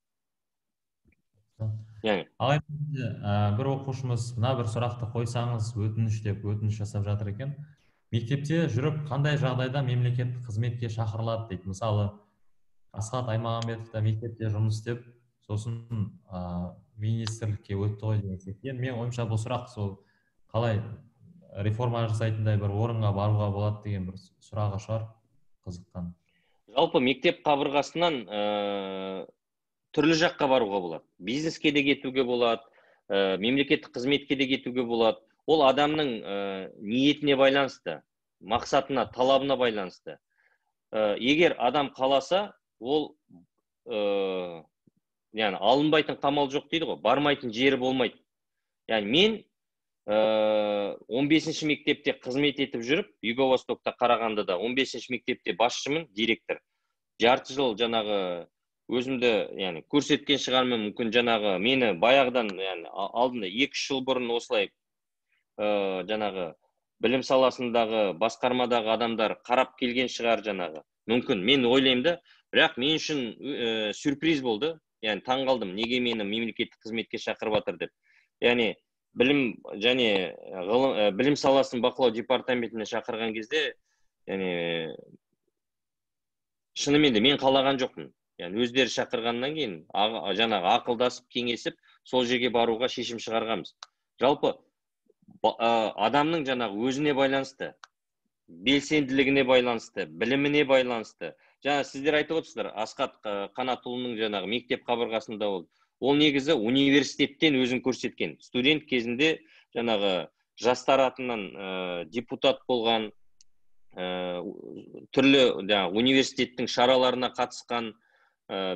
Бір оқушымыз мына бір сұрақты қойсаңыз, өтініш деп өтініш жасап жатыр екен. Мектепте жүріп қандай жағдайда мемлекеттік қызметке шақырылады дейді. Мысалы, Асхат Аймағамбетов та мектепте жұмыс істеп, сосын министрлікке өтті ғой деген секілді. Мен ойымша бұл сұрақ сол қалай реформа жасайтындай бір орынға баруға болады деген бір сұрағы шығар, қызыққан. Жалпы мектеп қабырғасынан түрлі жаққа баруға болады. Бизнеске де кетуге болады, мемлекеттік қызметке де кетуге болады. Ол адамның ниетіне байланысты, мақсатына, талабына байланысты. Егер адам қаласа, ол яғни алынбайтын қамал жоқ дейді ғой, бармайтын жері болмайды. Яғни мен 15-ші мектепте қызмет етіп жүріп, Юго-Востокта, Қарағандыда 15-ші мектепте басшымын, директор. Жарты жыл жаңағы өзімді яғни көрсеткен шығармын, мүмкін жаңағы мені баяғыдан яғни алдында 2-3 жыл бұрын осылай жаңағы білім саласындағы басқармадағы адамдар қарап келген шығар жаңағы. Мүмкін мен ойлаймын да, бірақ мен үшін сюрприз болды. Яғни таң қалдым, неге мені мемлекеттік қызметке шақырып жатыр деп. Яғни білім және білім саласын бақылау департаментіне шақырған кезде, яғни шынымен де мен қалаған жоқпын. Яғни өздері шақырғаннан кейін жаңағы ақылдасып, кеңесіп, сол жерге баруға шешім шығарғанбыз. Жалпы адамның жаңағы өзіне байланысты, белсенділігіне байланысты, біліміне байланысты. Жаңа сіздер айтып отырсыздар, Асқат Қанатұлының жаңағы мектеп қабырғасында болды. Ол негізі университеттен өзін көрсеткен. Студент кезінде жаңағы жастар атынан депутат болған, түрлі университеттің шараларына қатысқан,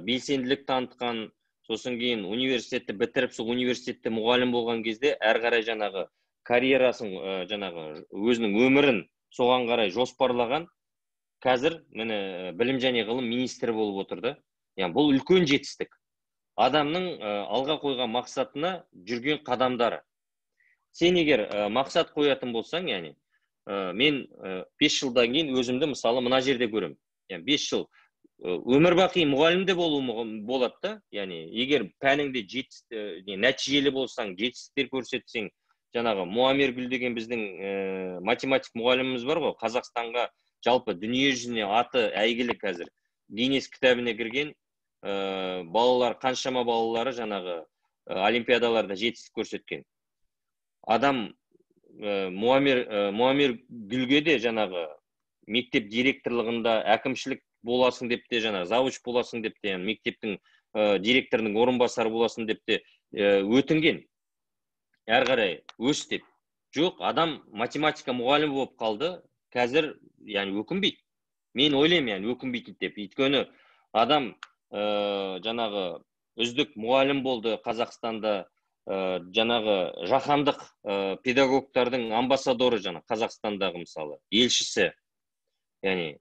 белсенділік танытқан, сосын кейін университетті бітіріп, сол университетте мұғалім болған кезде әр қарай жаңағы карьерасын, жаңағы өзінің өмірін соған қарай жоспарлаған, қазір міне білім және ғылым министрі болып отырды. Яғни бұл үлкен жетістік. Адамның алға қойған мақсатына жүрген қадамдары. Сен егер мақсат қоятын болсаң, яғни мен 5 жылдан кейін өзімді мысалы мына жерде көрем. Яғни 5 жыл өмір бақи мұғалім де болады да. Яғни егер пәніңде нәтижелі болсаң, жетістіктер көрсетсең, жаңағы Муамер-Гүл деген біздің математик мұғаліміміз бар ғой, Қазақстанға жалпы дүние жүзіне аты әйгілі қазір. Гиннес кітабына кірген балалар, қаншама балалары жаңағы олимпиадаларда жетістік көрсеткен. Адам Муамер-Гүлге де жаңағы мектеп директорлығында әкімшілік боласың деп те, жаңағы завуч боласың деп те, мектептің директорының орынбасары боласың деп те өтінген. Әр қарай өс деп. Жоқ, адам математика мұғалімі болып қалды. Қазір яғни өкінбейді. Мен ойлаймын, яғни өкінбейді деп. Өйткені адам жаңағы үздік мұғалім болды Қазақстанда, жаңағы жаһандық педагогтардың амбассадоры, жаңағы Қазақстандағы мысалы елшісі. Яғни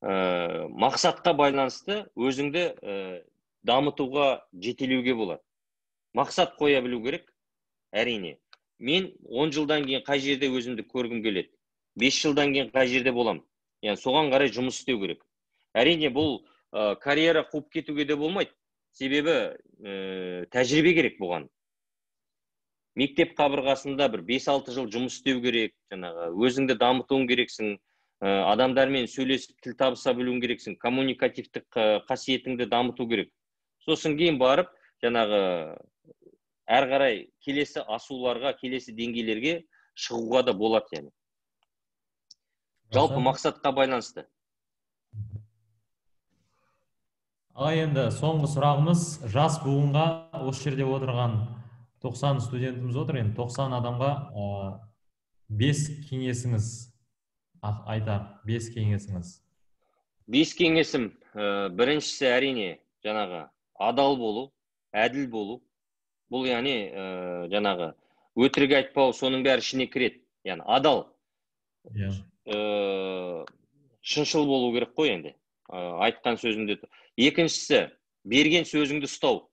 мақсатқа байланысты өзіңді дамытуға, жетелеуге болады. Мақсат қоя білу керек. Әрине, мен 10 жылдан кейін қай жерде өзімді көргім келеді, 5 жылдан кейін қай жерде болам. Яғни соған қарай жұмыс істеу керек. Әрине, бұл карьера қуып кетуге де болмайды. Себебі тәжірибе керек бұған. Мектеп қабырғасында бір 5-6 жыл жұмыс істеу керек, жаңағы өзіңді дамытуың керексің, адамдармен сөйлесіп тіл табыса білуің керексің, коммуникативтік қасиетіңді дамыту керек. Сосын кейін барып, жаңағы әр қарай келесі асуларға, келесі деңгейлерге шығуға да болады яғни. Жалпы мақсатқа байланысты. Енді соңғы сұрағымыз, жас буынға осы жерде отырған 90 студентіміз отыр, енді 90 адамға 5 кеңесіңіз айтар, 5 кеңесіңіз. 5 кеңесім, біріншісі әрине жаңағы адал болу, әділ болу. Бұл яғни жаңағы өтірік айтпау, соның бәрі ішіне кіреді. Яғни адал, шыншыл болу керек қой енді. Айтқан сөзіңді. Екіншісі, берген сөзіңді ұстау.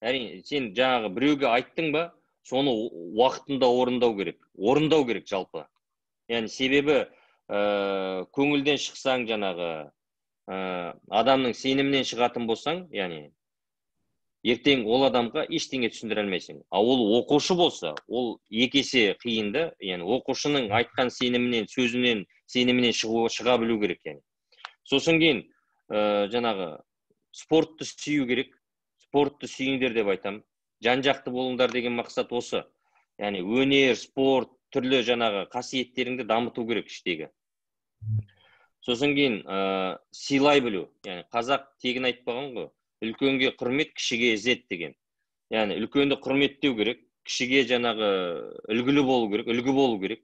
Әрине, сен жаңағы біреуге айттың ба, соны уақытында орындау керек. Орындау керек жалпы. Яғни себебі көңілден шықсаң жаңағы адамның сенімінен шығатын болсаң, яғни ертең ол адамға ештеңе түсіндіре алмайсың. Ол оқушы болса, ол екі есе қиынды. Яғни оқушының айтқан сенімінен, сөзінен, сенімінен шыға білу керек. Яғни. Сосын кейін жаңағы спортты сүю керек. Спортты сүйіңдер деп айтам. Жан-жақты болыңдар деген мақсат осы. Яғни өнер, спорт, түрлі жаңағы қасиеттеріңді дамыту керек іштегі. Сосын кейін сыйлай білу. Яғни қазақ тегін айтпаған ғой. Үлкенге құрмет, кішіге ізет деген. яғни үлкенді құрметтеу керек, кішіге жаңағы үлгі болу керек.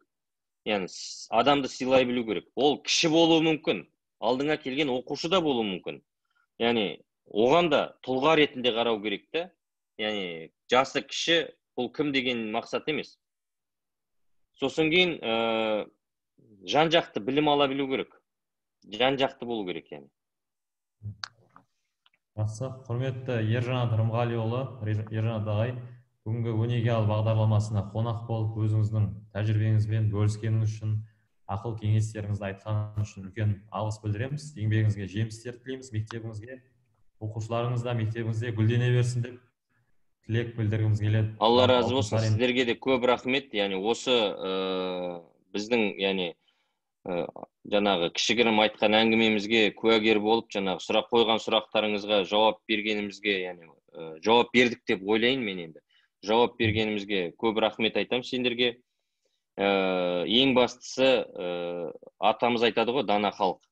Яғни адамды сыйлай білу керек. Ол кіші болуы мүмкін, алдыңа келген оқушы да болуы мүмкін. Яғни оған да тұлға ретінде қарау керек те. Яғни жасы кіші, бұл кім деген мақсат емес. Сосын кейін жан жақты білім ала білу керек. Жан жақты болу керек яғни. Жақсы, құрметті Ержанат Рымғалиұлы, Ержанат ағай, бүгінгі өнеге ал бағдарламасына қонақ болып, өзіңіздің тәжірибеңізбен бөліскеніңіз үшін, ақыл кеңестеріңізді айтқаныңыз үшін үлкен алғыс білдіреміз. Еңбегіңізге жемістер тілейміз, мектебіңізге, оқушыларыңыз да мектебіңізде гүлдене берсін деп тілек білдіргіміз келеді. Алла разы болсын, сіздерге де көп рахмет. Яғни осы біздің яғни жаңағы кішігірім айтқан әңгімемізге куәгер болып, жаңағы сұрақ қойған сұрақтарыңызға жауап бергенімізге, яғни жауап бердік деп ойлайын мен енді. Жауап бергенімізге көп рахмет айтам сендерге. Ең бастысы, атамыз айтады ғой, дана халық.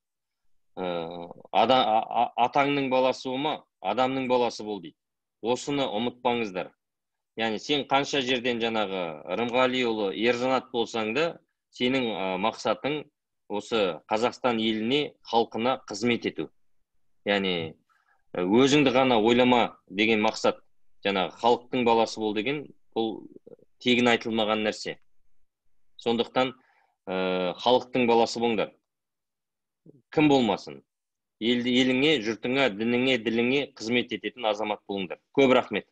Атаңның баласы болма, адамның баласы бол дейді. Осыны ұмытпаңыздар. Яғни сен қанша жерден жаңағы Рымғалиұлы Ержанат болсаң да, сенің мақсатың осы Қазақстан еліне, халқына қызмет ету. Яғни өзіңді ғана ойлама деген мақсат. Жаңағы халықтың баласы бол деген, бұл тегін айтылмаған нәрсе. Сондықтан халықтың баласы болыңдар. Кім болмасын? Еліңе, жұртыңа, дініңе, діліңе қызмет ететін азамат болыңдар. Көп рахмет.